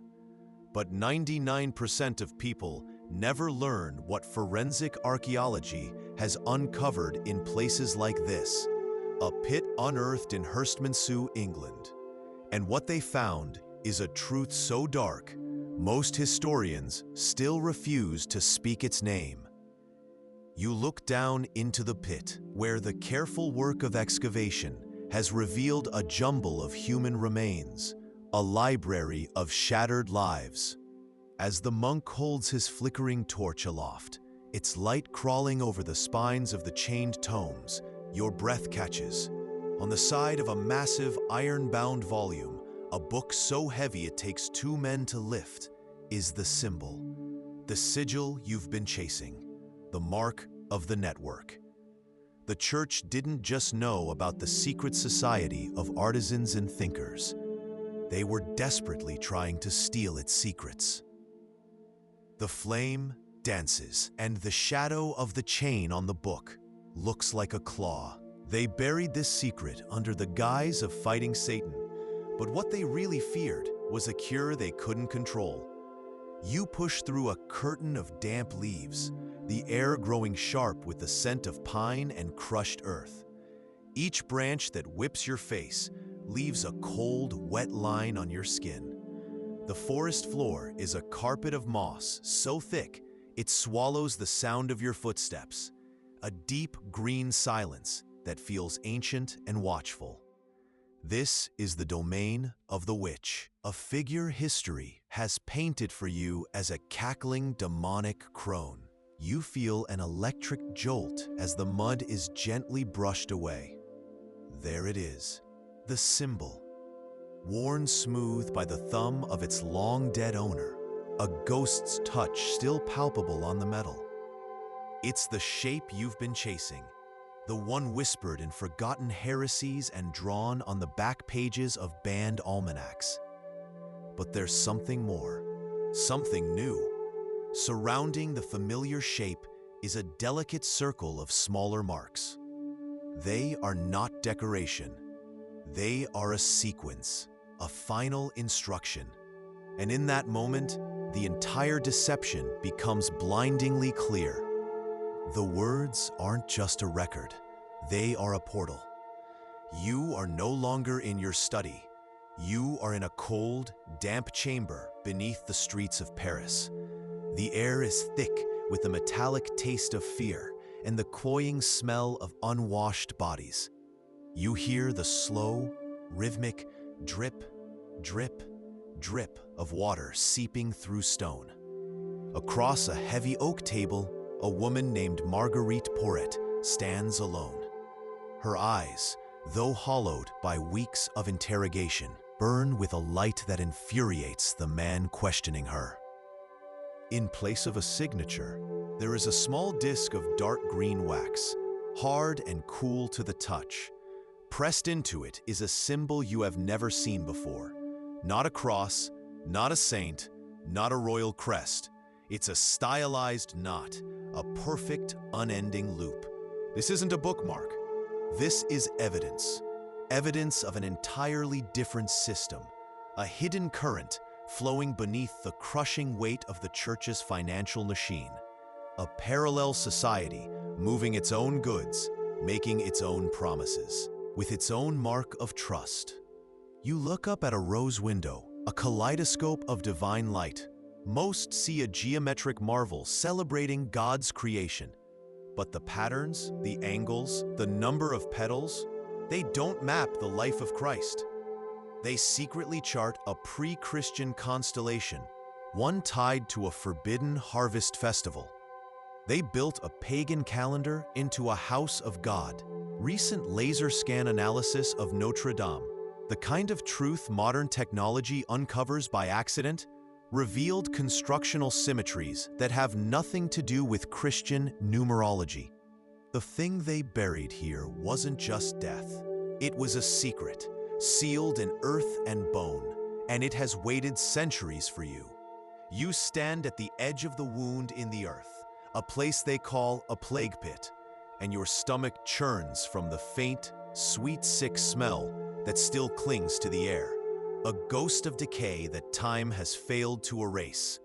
But 99% of people never learn what forensic archaeology has uncovered in places like this, a pit unearthed in Hurstmonceux, England. And what they found is a truth so dark, most historians still refuse to speak its name. You look down into the pit, where the careful work of excavation has revealed a jumble of human remains, a library of shattered lives. As the monk holds his flickering torch aloft, its light crawling over the spines of the chained tomes, your breath catches. On the side of a massive iron-bound volume, a book so heavy it takes two men to lift, is the symbol, the sigil you've been chasing, the mark of the network. The church didn't just know about the secret society of artisans and thinkers. They were desperately trying to steal its secrets. The flame dances, and the shadow of the chain on the book looks like a claw. They buried this secret under the guise of fighting Satan, but what they really feared was a cure they couldn't control. You push through a curtain of damp leaves, the air growing sharp with the scent of pine and crushed earth. Each branch that whips your face leaves a cold, wet line on your skin. The forest floor is a carpet of moss so thick it swallows the sound of your footsteps, a deep green silence that feels ancient and watchful. This is the domain of the witch, a figure history has painted for you as a cackling demonic crone. You feel an electric jolt as the mud is gently brushed away. There it is, the symbol, worn smooth by the thumb of its long-dead owner, a ghost's touch still palpable on the metal. It's the shape you've been chasing, the one whispered in forgotten heresies and drawn on the back pages of banned almanacs. But there's something more, something new. Surrounding the familiar shape is a delicate circle of smaller marks. They are not decoration. They are a sequence, a final instruction. And in that moment, the entire deception becomes blindingly clear. The words aren't just a record. They are a portal. You are no longer in your study. You are in a cold, damp chamber beneath the streets of Paris. The air is thick with the metallic taste of fear and the cloying smell of unwashed bodies. You hear the slow, rhythmic drip, drip, drip of water seeping through stone. Across a heavy oak table, a woman named Marguerite Porret stands alone. Her eyes, though hollowed by weeks of interrogation, burn with a light that infuriates the man questioning her. In place of a signature, there is a small disc of dark green wax, hard and cool to the touch. Pressed into it is a symbol you have never seen before. Not a cross, not a saint, not a royal crest. It's a stylized knot, a perfect, unending loop. This isn't a bookmark. This is evidence. Evidence of an entirely different system, a hidden current flowing beneath the crushing weight of the church's financial machine. A parallel society moving its own goods, making its own promises, with its own mark of trust. You look up at a rose window, a kaleidoscope of divine light. Most see a geometric marvel celebrating God's creation. But the patterns, the angles, the number of petals, they don't map the life of Christ. They secretly chart a pre-Christian constellation, one tied to a forbidden harvest festival. They built a pagan calendar into a house of God. Recent laser scan analysis of Notre Dame, the kind of truth modern technology uncovers by accident, revealed constructional symmetries that have nothing to do with Christian numerology. The thing they buried here wasn't just death. It was a secret, sealed in earth and bone, and it has waited centuries for you. You stand at the edge of the wound in the earth, a place they call a plague pit, and your stomach churns from the faint, sweet, sick smell that still clings to the air, a ghost of decay that time has failed to erase.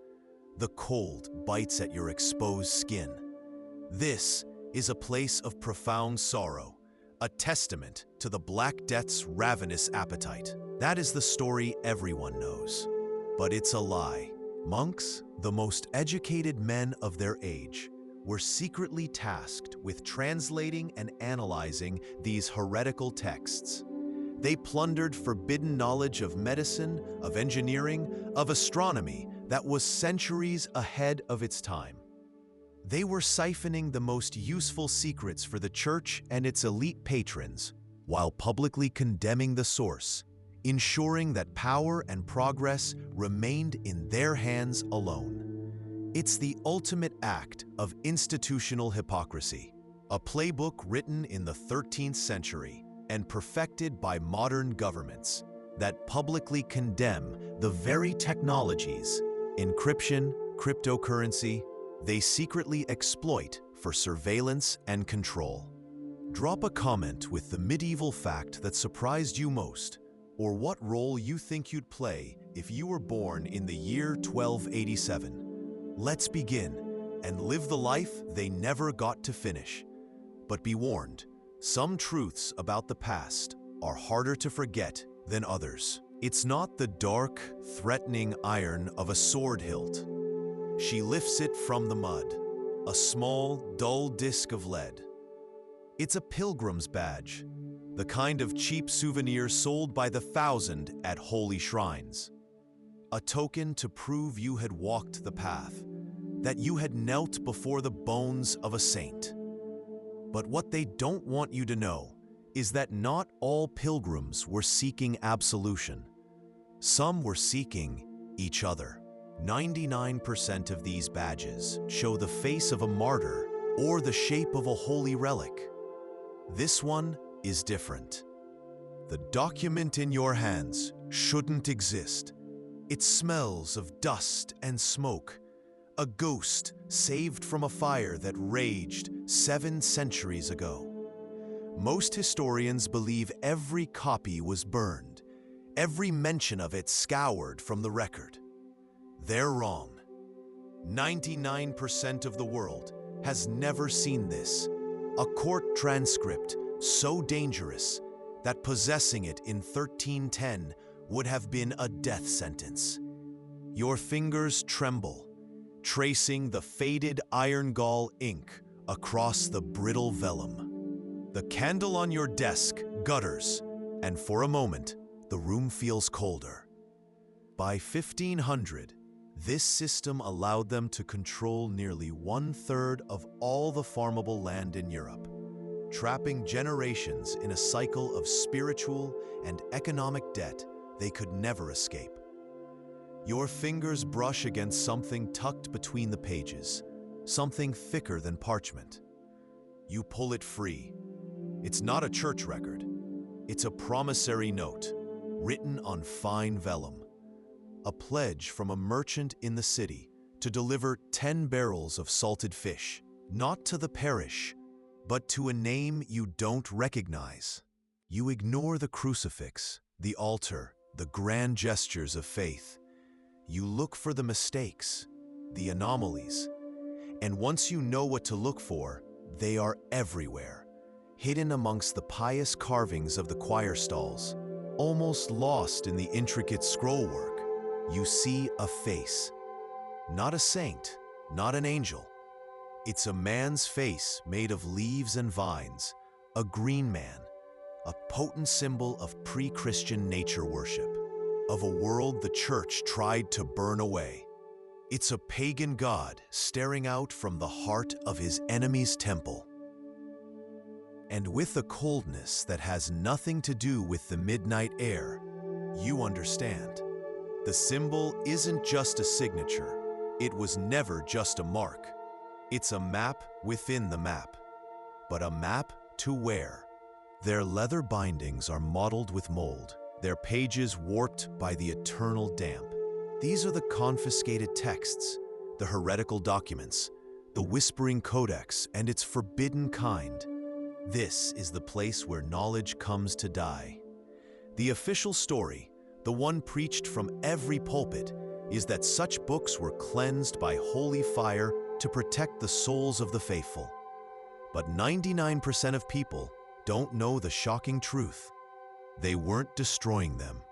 The cold bites at your exposed skin. This is a place of profound sorrow, a testament to the Black Death's ravenous appetite. That is the story everyone knows. But it's a lie. Monks, the most educated men of their age, were secretly tasked with translating and analyzing these heretical texts. They plundered forbidden knowledge of medicine, of engineering, of astronomy that was centuries ahead of its time. They were siphoning the most useful secrets for the church and its elite patrons, while publicly condemning the source, ensuring that power and progress remained in their hands alone. It's the ultimate act of institutional hypocrisy, a playbook written in the 13th century and perfected by modern governments that publicly condemn the very technologies, encryption, cryptocurrency, they secretly exploit for surveillance and control. Drop a comment with the medieval fact that surprised you most, or what role you think you'd play if you were born in the year 1287. Let's begin and live the life they never got to finish. But be warned, some truths about the past are harder to forget than others. It's not the dark, threatening iron of a sword hilt. She lifts it from the mud, a small, dull disc of lead. It's a pilgrim's badge, the kind of cheap souvenir sold by the thousand at holy shrines. A token to prove you had walked the path, that you had knelt before the bones of a saint. But what they don't want you to know is that not all pilgrims were seeking absolution. Some were seeking each other. 99% of these badges show the face of a martyr or the shape of a holy relic. This one is different. The document in your hands shouldn't exist. It smells of dust and smoke, a ghost saved from a fire that raged 7 centuries ago. Most historians believe every copy was burned, every mention of it scoured from the record. They're wrong. 99% of the world has never seen this, a court transcript so dangerous that possessing it in 1310 would have been a death sentence. Your fingers tremble, tracing the faded iron gall ink across the brittle vellum. The candle on your desk gutters, and for a moment, the room feels colder. By 1500, this system allowed them to control nearly 1/3 of all the farmable land in Europe, trapping generations in a cycle of spiritual and economic debt they could never escape. Your fingers brush against something tucked between the pages, something thicker than parchment. You pull it free. It's not a church record. It's a promissory note, written on fine vellum. A pledge from a merchant in the city to deliver 10 barrels of salted fish, not to the parish, but to a name you don't recognize. You ignore the crucifix, the altar, the grand gestures of faith. You look for the mistakes, the anomalies, and once you know what to look for, they are everywhere, hidden amongst the pious carvings of the choir stalls, almost lost in the intricate scrollwork. You see a face, not a saint, not an angel. It's a man's face made of leaves and vines, a green man, a potent symbol of pre-Christian nature worship, of a world the church tried to burn away. It's a pagan god staring out from the heart of his enemy's temple. And with a coldness that has nothing to do with the midnight air, you understand. The symbol isn't just a signature. It was never just a mark. It's a map within the map. But a map to where? Their leather bindings are mottled with mold, their pages warped by the eternal damp. These are the confiscated texts, the heretical documents, the whispering codex and its forbidden kind. This is the place where knowledge comes to die. The official story, the one preached from every pulpit, is that such books were cleansed by holy fire to protect the souls of the faithful. But 99% of people don't know the shocking truth. They weren't destroying them.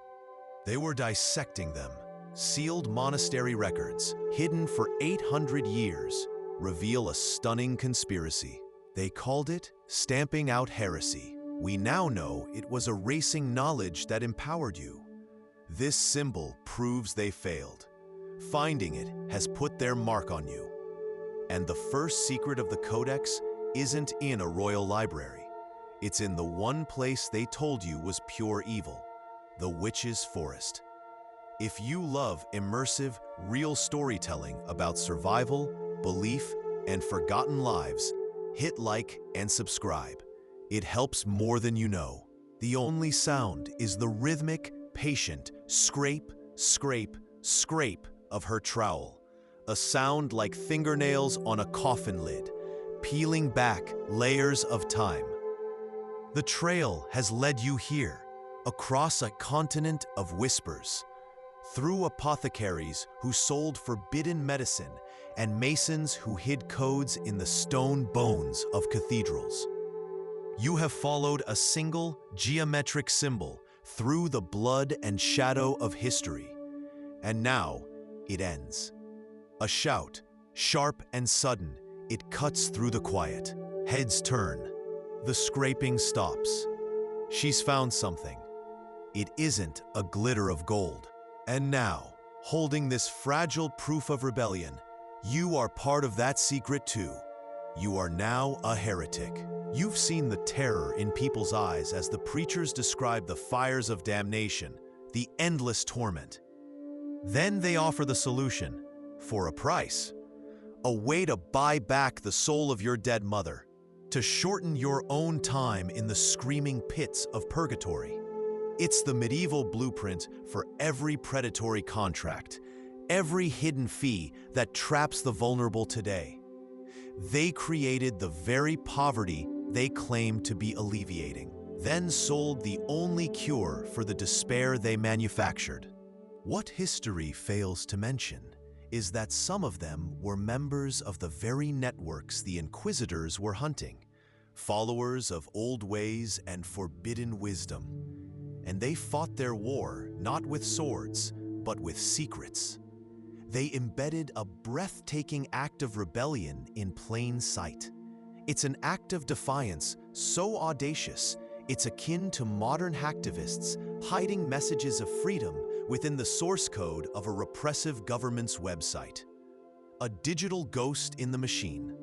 They were dissecting them. Sealed monastery records, hidden for 800 years, reveal a stunning conspiracy. They called it stamping out heresy. We now know it was erasing knowledge that empowered you. This symbol proves they failed. Finding it has put their mark on you. And the first secret of the Codex isn't in a royal library. It's in the one place they told you was pure evil, the witch's forest. If you love immersive, real storytelling about survival, belief, and forgotten lives, hit like and subscribe. It helps more than you know. The only sound is the rhythmic, patient scrape, scrape, scrape of her trowel. A sound like fingernails on a coffin lid, peeling back layers of time. The trail has led you here, across a continent of whispers, through apothecaries who sold forbidden medicine and masons who hid codes in the stone bones of cathedrals. You have followed a single geometric symbol through the blood and shadow of history, and now it ends. A shout, sharp and sudden, it cuts through the quiet. Heads turn. The scraping stops. She's found something. It isn't a glitter of gold. And now, holding this fragile proof of rebellion, you are part of that secret too. You are now a heretic. You've seen the terror in people's eyes as the preachers describe the fires of damnation, the endless torment. Then they offer the solution, for a price. A way to buy back the soul of your dead mother, to shorten your own time in the screaming pits of purgatory. It's the medieval blueprint for every predatory contract, every hidden fee that traps the vulnerable today. They created the very poverty they claim to be alleviating, then sold the only cure for the despair they manufactured. What history fails to mention is that some of them were members of the very networks the inquisitors were hunting, followers of old ways and forbidden wisdom. And they fought their war not with swords, but with secrets. They embedded a breathtaking act of rebellion in plain sight. It's an act of defiance so audacious, it's akin to modern hacktivists hiding messages of freedom within the source code of a repressive government's website. A digital ghost in the machine.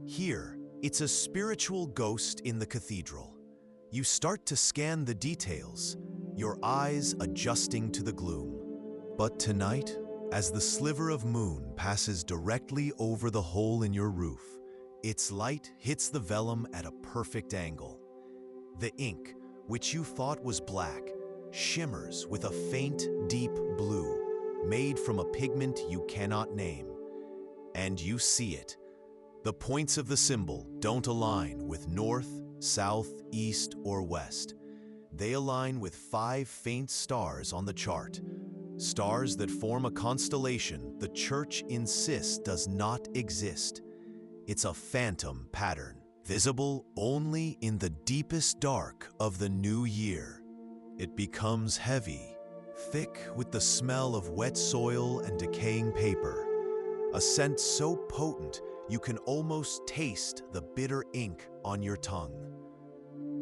Here, it's a spiritual ghost in the cathedral. You start to scan the details, your eyes adjusting to the gloom. But tonight, as the sliver of moon passes directly over the hole in your roof, its light hits the vellum at a perfect angle. The ink, which you thought was black, shimmers with a faint, deep blue, made from a pigment you cannot name. And you see it. The points of the symbol don't align with north, south, east, or west. They align with 5 faint stars on the chart, stars that form a constellation the Church insists does not exist. It's a phantom pattern, visible only in the deepest dark of the new year. It becomes heavy, thick with the smell of wet soil and decaying paper, a scent so potent you can almost taste the bitter ink on your tongue.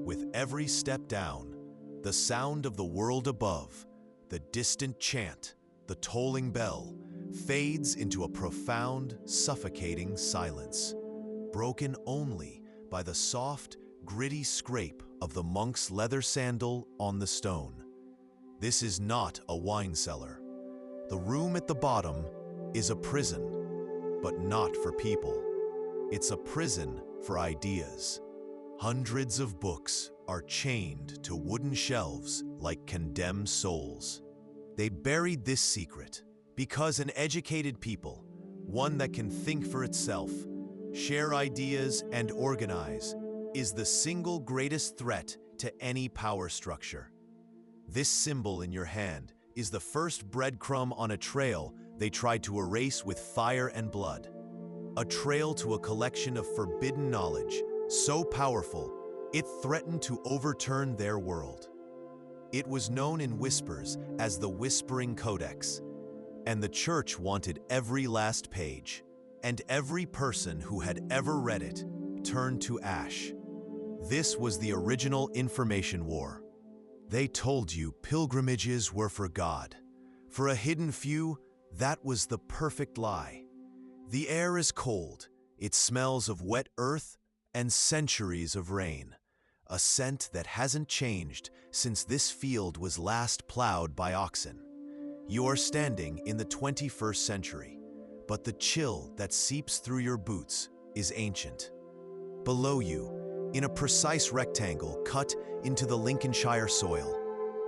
With every step down, the sound of the world above, the distant chant, the tolling bell, fades into a profound, suffocating silence, broken only by the soft, gritty scrape of the monk's leather sandal on the stone. This is not a wine cellar. The room at the bottom is a prison, but not for people. It's a prison for ideas. Hundreds of books are chained to wooden shelves like condemned souls. They buried this secret because an educated people, one that can think for itself, share ideas and organize, is the single greatest threat to any power structure. This symbol in your hand is the first breadcrumb on a trail they tried to erase with fire and blood. A trail to a collection of forbidden knowledge, so powerful, it threatened to overturn their world. It was known in whispers as the Whispering Codex, and the church wanted every last page, and every person who had ever read it turned to ash. This was the original information war. They told you pilgrimages were for God. For a hidden few, that was the perfect lie. The air is cold. It smells of wet earth and centuries of rain. A scent that hasn't changed since this field was last plowed by oxen. You are standing in the 21st century, but the chill that seeps through your boots is ancient. Below you, in a precise rectangle cut into the Lincolnshire soil,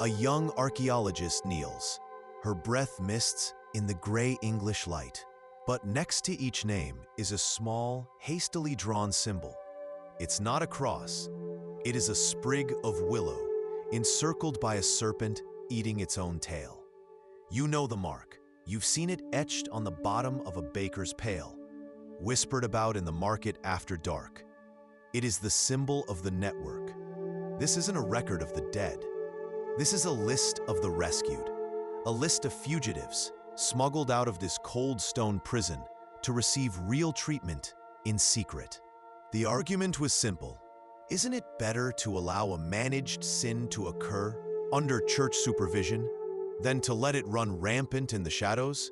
a young archaeologist kneels. Her breath mists in the gray English light. But next to each name is a small, hastily drawn symbol. It's not a cross. It is a sprig of willow, encircled by a serpent eating its own tail. You know the mark. You've seen it etched on the bottom of a baker's pail, whispered about in the market after dark. It is the symbol of the network. This isn't a record of the dead. This is a list of the rescued, a list of fugitives smuggled out of this cold stone prison to receive real treatment in secret. The argument was simple. Isn't it better to allow a managed sin to occur under church supervision than to let it run rampant in the shadows?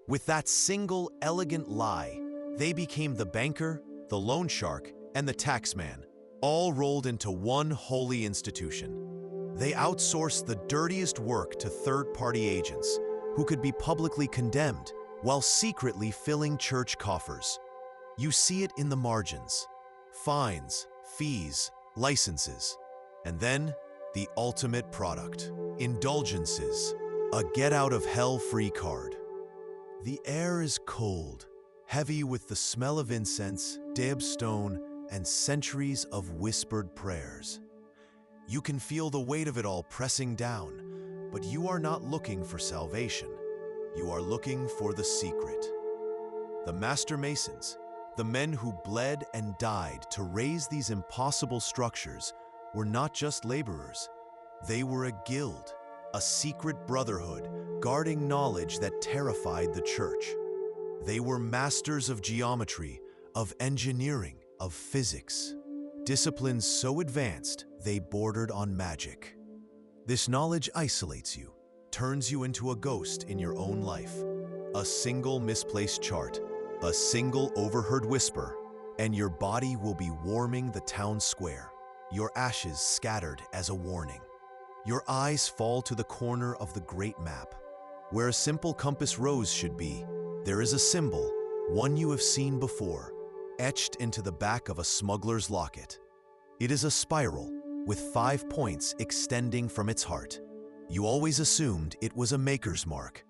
With that single elegant lie, they became the banker, the loan shark, and the taxman, all rolled into one holy institution. They outsourced the dirtiest work to third-party agents who could be publicly condemned while secretly filling church coffers. You see it in the margins: fines, fees, licenses, and then the ultimate product: indulgences, a get-out-of-hell-free card. The air is cold, heavy with the smell of incense, dabbed stone, and centuries of whispered prayers. You can feel the weight of it all pressing down, but you are not looking for salvation. You are looking for the secret. The master masons, the men who bled and died to raise these impossible structures, were not just laborers. They were a guild, a secret brotherhood guarding knowledge that terrified the church. They were masters of geometry, of engineering, of physics, disciplines so advanced they bordered on magic. This knowledge isolates you, turns you into a ghost in your own life. A single misplaced chart, a single overheard whisper, and your body will be warming the town square, your ashes scattered as a warning. Your eyes fall to the corner of the great map. Where a simple compass rose should be, there is a symbol, one you have seen before, etched into the back of a smuggler's locket. It is a spiral with 5 points extending from its heart. You always assumed it was a maker's mark,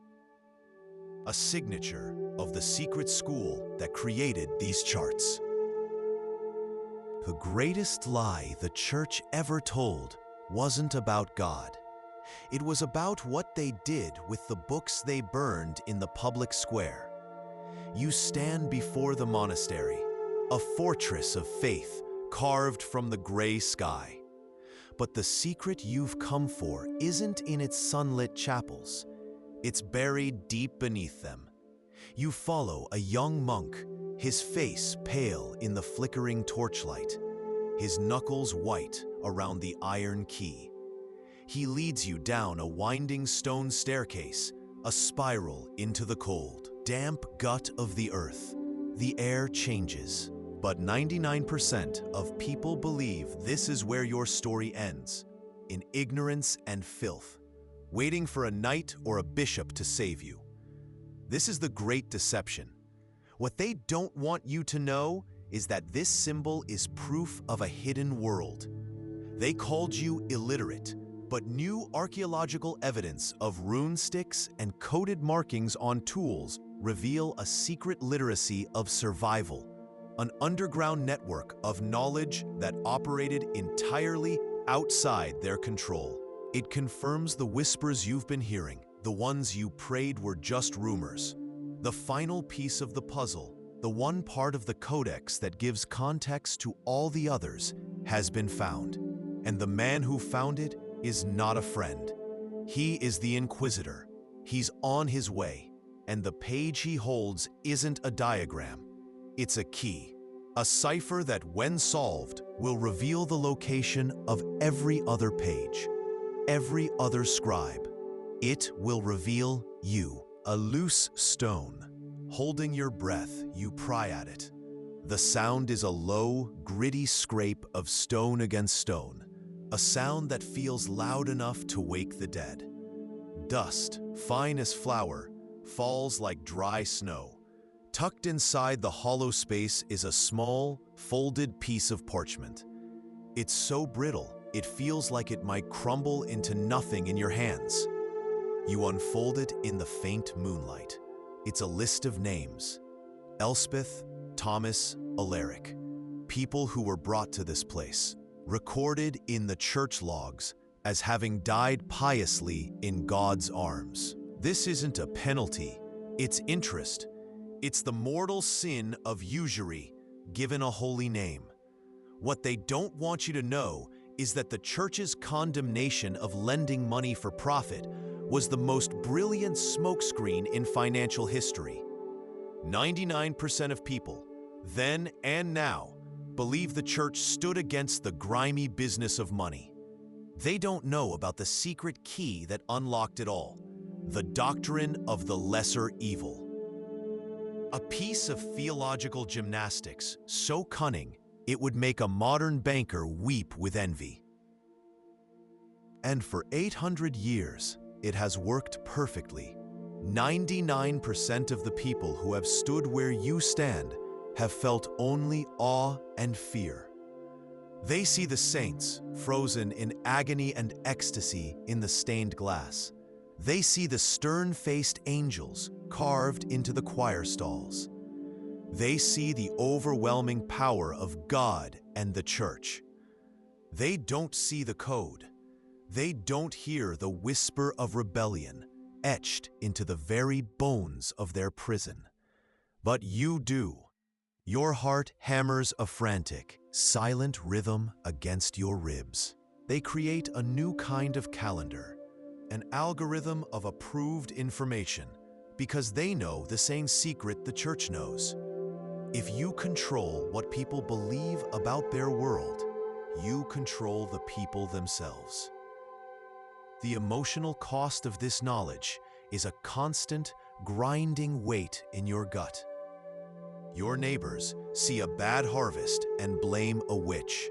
a signature of the secret school that created these charts. The greatest lie the church ever told wasn't about God. It was about what they did with the books they burned in the public square. You stand before the monastery, a fortress of faith carved from the gray sky. But the secret you've come for isn't in its sunlit chapels. It's buried deep beneath them. You follow a young monk, his face pale in the flickering torchlight, his knuckles white around the iron key. He leads you down a winding stone staircase, a spiral into the cold, damp gut of the earth. The air changes, but 99% of people believe this is where your story ends, in ignorance and filth, waiting for a knight or a bishop to save you. This is the great deception. What they don't want you to know is that this symbol is proof of a hidden world. They called you illiterate, but new archaeological evidence of rune sticks and coded markings on tools reveal a secret literacy of survival, an underground network of knowledge that operated entirely outside their control. It confirms the whispers you've been hearing, the ones you prayed were just rumors. The final piece of the puzzle, the one part of the codex that gives context to all the others, has been found. And the man who found it is not a friend. He is the Inquisitor. He's on his way, and the page he holds isn't a diagram. It's a key, a cipher that, when solved, will reveal the location of every other page, every other scribe. It will reveal you, a loose stone. Holding your breath, you pry at it. The sound is a low, gritty scrape of stone against stone, a sound that feels loud enough to wake the dead. Dust, fine as flour, falls like dry snow. Tucked inside the hollow space is a small, folded piece of parchment. It's so brittle, it feels like it might crumble into nothing in your hands. You unfold it in the faint moonlight. It's a list of names: Elspeth, Thomas, Alaric, people who were brought to this place, recorded in the church logs as having died piously in God's arms. This isn't a penalty, it's interest. It's the mortal sin of usury, given a holy name. What they don't want you to know is that the church's condemnation of lending money for profit was the most brilliant smokescreen in financial history. 99% of people, then and now, believe the church stood against the grimy business of money. They don't know about the secret key that unlocked it all, the doctrine of the lesser evil. A piece of theological gymnastics so cunning it would make a modern banker weep with envy. And for 800 years, it has worked perfectly. 99% of the people who have stood where you stand have felt only awe and fear. They see the saints frozen in agony and ecstasy in the stained glass. They see the stern-faced angels carved into the choir stalls. They see the overwhelming power of God and the church. They don't see the code. They don't hear the whisper of rebellion etched into the very bones of their prison. But you do. Your heart hammers a frantic, silent rhythm against your ribs. They create a new kind of calendar, an algorithm of approved information, because they know the same secret the church knows. If you control what people believe about their world, you control the people themselves. The emotional cost of this knowledge is a constant, grinding weight in your gut. Your neighbors see a bad harvest and blame a witch.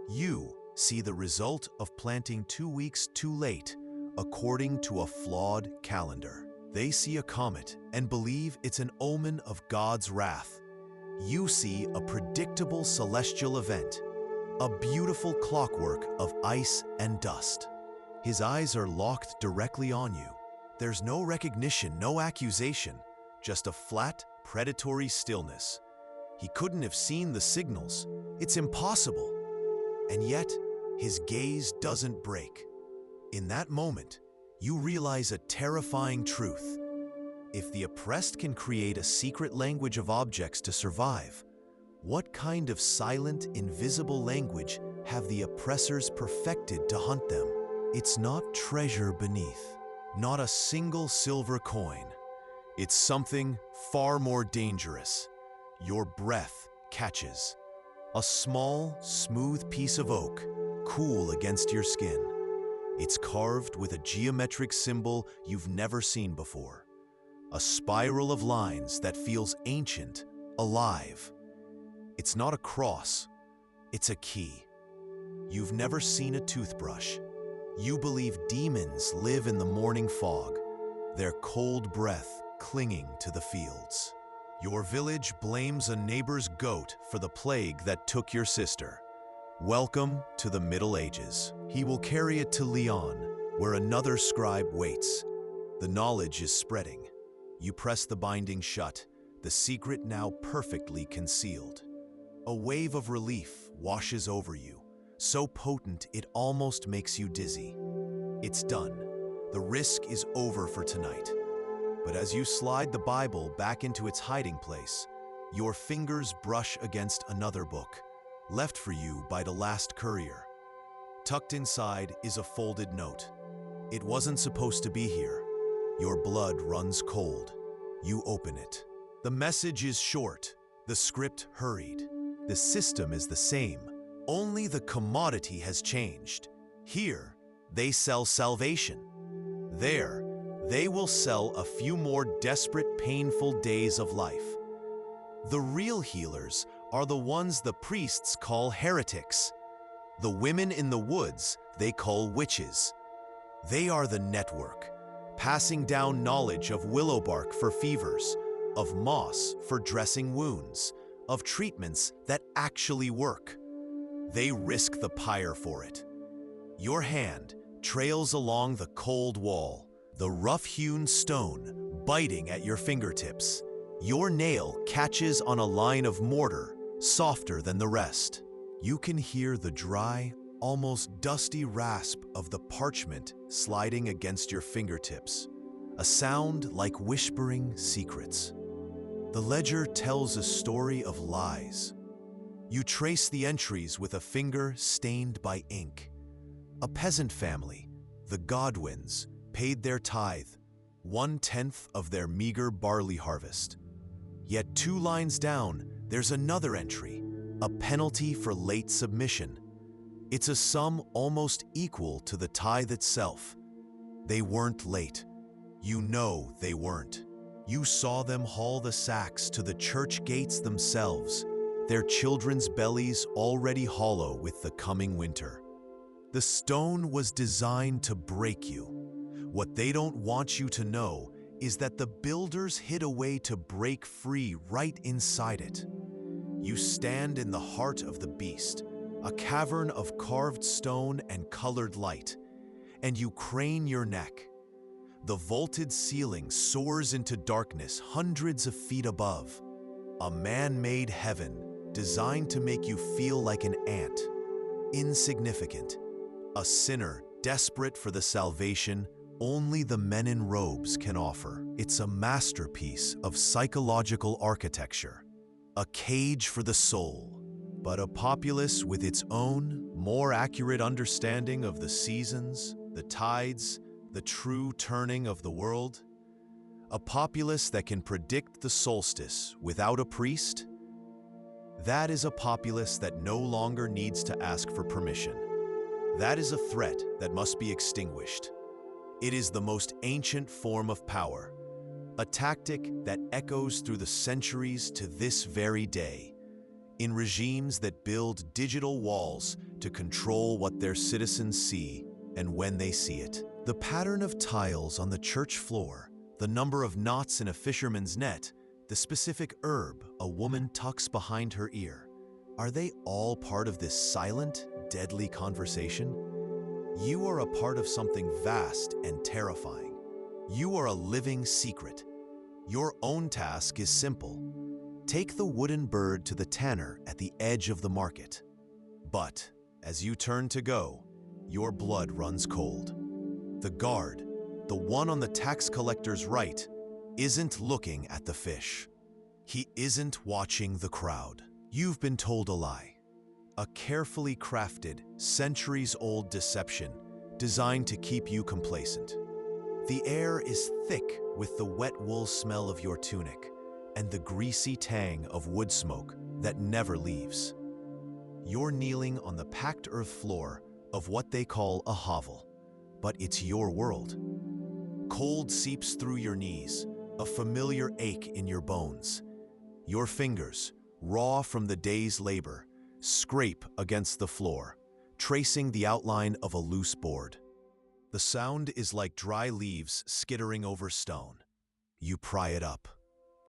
You see the result of planting 2 weeks too late, according to a flawed calendar. They see a comet and believe it's an omen of God's wrath. You see a predictable celestial event, a beautiful clockwork of ice and dust. His eyes are locked directly on you. There's no recognition, no accusation, just a flat, predatory stillness. He couldn't have seen the signals. It's impossible. And yet, his gaze doesn't break. In that moment, you realize a terrifying truth. If the oppressed can create a secret language of objects to survive, what kind of silent, invisible language have the oppressors perfected to hunt them? It's not treasure beneath, not a single silver coin. It's something far more dangerous. your breath catches. A small, smooth piece of oak, cool against your skin. It's carved with a geometric symbol you've never seen before. A spiral of lines that feels ancient, alive. It's not a cross, it's a key. You've never seen a toothbrush. You believe demons live in the morning fog, their cold breath clinging to the fields. Your village blames a neighbor's goat for the plague that took your sister. Welcome to the Middle Ages. He will carry it to Lyon, where another scribe waits. The knowledge is spreading. You press the binding shut, the secret now perfectly concealed. A wave of relief washes over you, so potent it almost makes you dizzy. It's done. The risk is over for tonight. But as you slide the Bible back into its hiding place, your fingers brush against another book, left for you by the last courier. Tucked inside is a folded note. It wasn't supposed to be here. Your blood runs cold. You open it. The message is short, the script hurried. The system is the same, only the commodity has changed. Here, they sell salvation. There, they will sell a few more desperate, painful days of life. The real healers are the ones the priests call heretics. The women in the woods they call witches. They are the network, passing down knowledge of willow bark for fevers, of moss for dressing wounds, of treatments that actually work. They risk the pyre for it. Your hand trails along the cold wall, the rough-hewn stone biting at your fingertips. Your nail catches on a line of mortar, softer than the rest. You can hear the dry, almost dusty rasp of the parchment sliding against your fingertips, a sound like whispering secrets. The ledger tells a story of lies. You trace the entries with a finger stained by ink. A peasant family, the Godwins, paid their tithe, 1/10 of their meager barley harvest. Yet 2 lines down, there's another entry, a penalty for late submission. It's a sum almost equal to the tithe itself. They weren't late. You know they weren't. You saw them haul the sacks to the church gates themselves, their children's bellies already hollow with the coming winter. The stone was designed to break you. What they don't want you to know is that the builders hid a way to break free right inside it. You stand in the heart of the beast, a cavern of carved stone and colored light, and you crane your neck. The vaulted ceiling soars into darkness hundreds of feet above, a man-made heaven designed to make you feel like an ant, insignificant, a sinner desperate for the salvation only the men in robes can offer. It's a masterpiece of psychological architecture, a cage for the soul, but a populace with its own, more accurate understanding of the seasons, the tides, the true turning of the world. A populace that can predict the solstice without a priest. That is a populace that no longer needs to ask for permission. That is a threat that must be extinguished. It is the most ancient form of power, a tactic that echoes through the centuries to this very day, in regimes that build digital walls to control what their citizens see and when they see it. The pattern of tiles on the church floor, the number of knots in a fisherman's net, the specific herb a woman tucks behind her ear, are they all part of this silent, deadly conversation? You are a part of something vast and terrifying. You are a living secret. Your own task is simple. Take the wooden bird to the tanner at the edge of the market. But as you turn to go, your blood runs cold. The guard, the one on the tax collector's right, isn't looking at the fish. He isn't watching the crowd. You've been told a lie. A carefully crafted, centuries-old deception designed to keep you complacent. The air is thick with the wet wool smell of your tunic, and the greasy tang of wood smoke that never leaves. You're kneeling on the packed earth floor of what they call a hovel, but it's your world. Cold seeps through your knees, a familiar ache in your bones. Your fingers, raw from the day's labor, scrape against the floor, tracing the outline of a loose board. The sound is like dry leaves skittering over stone. You pry it up.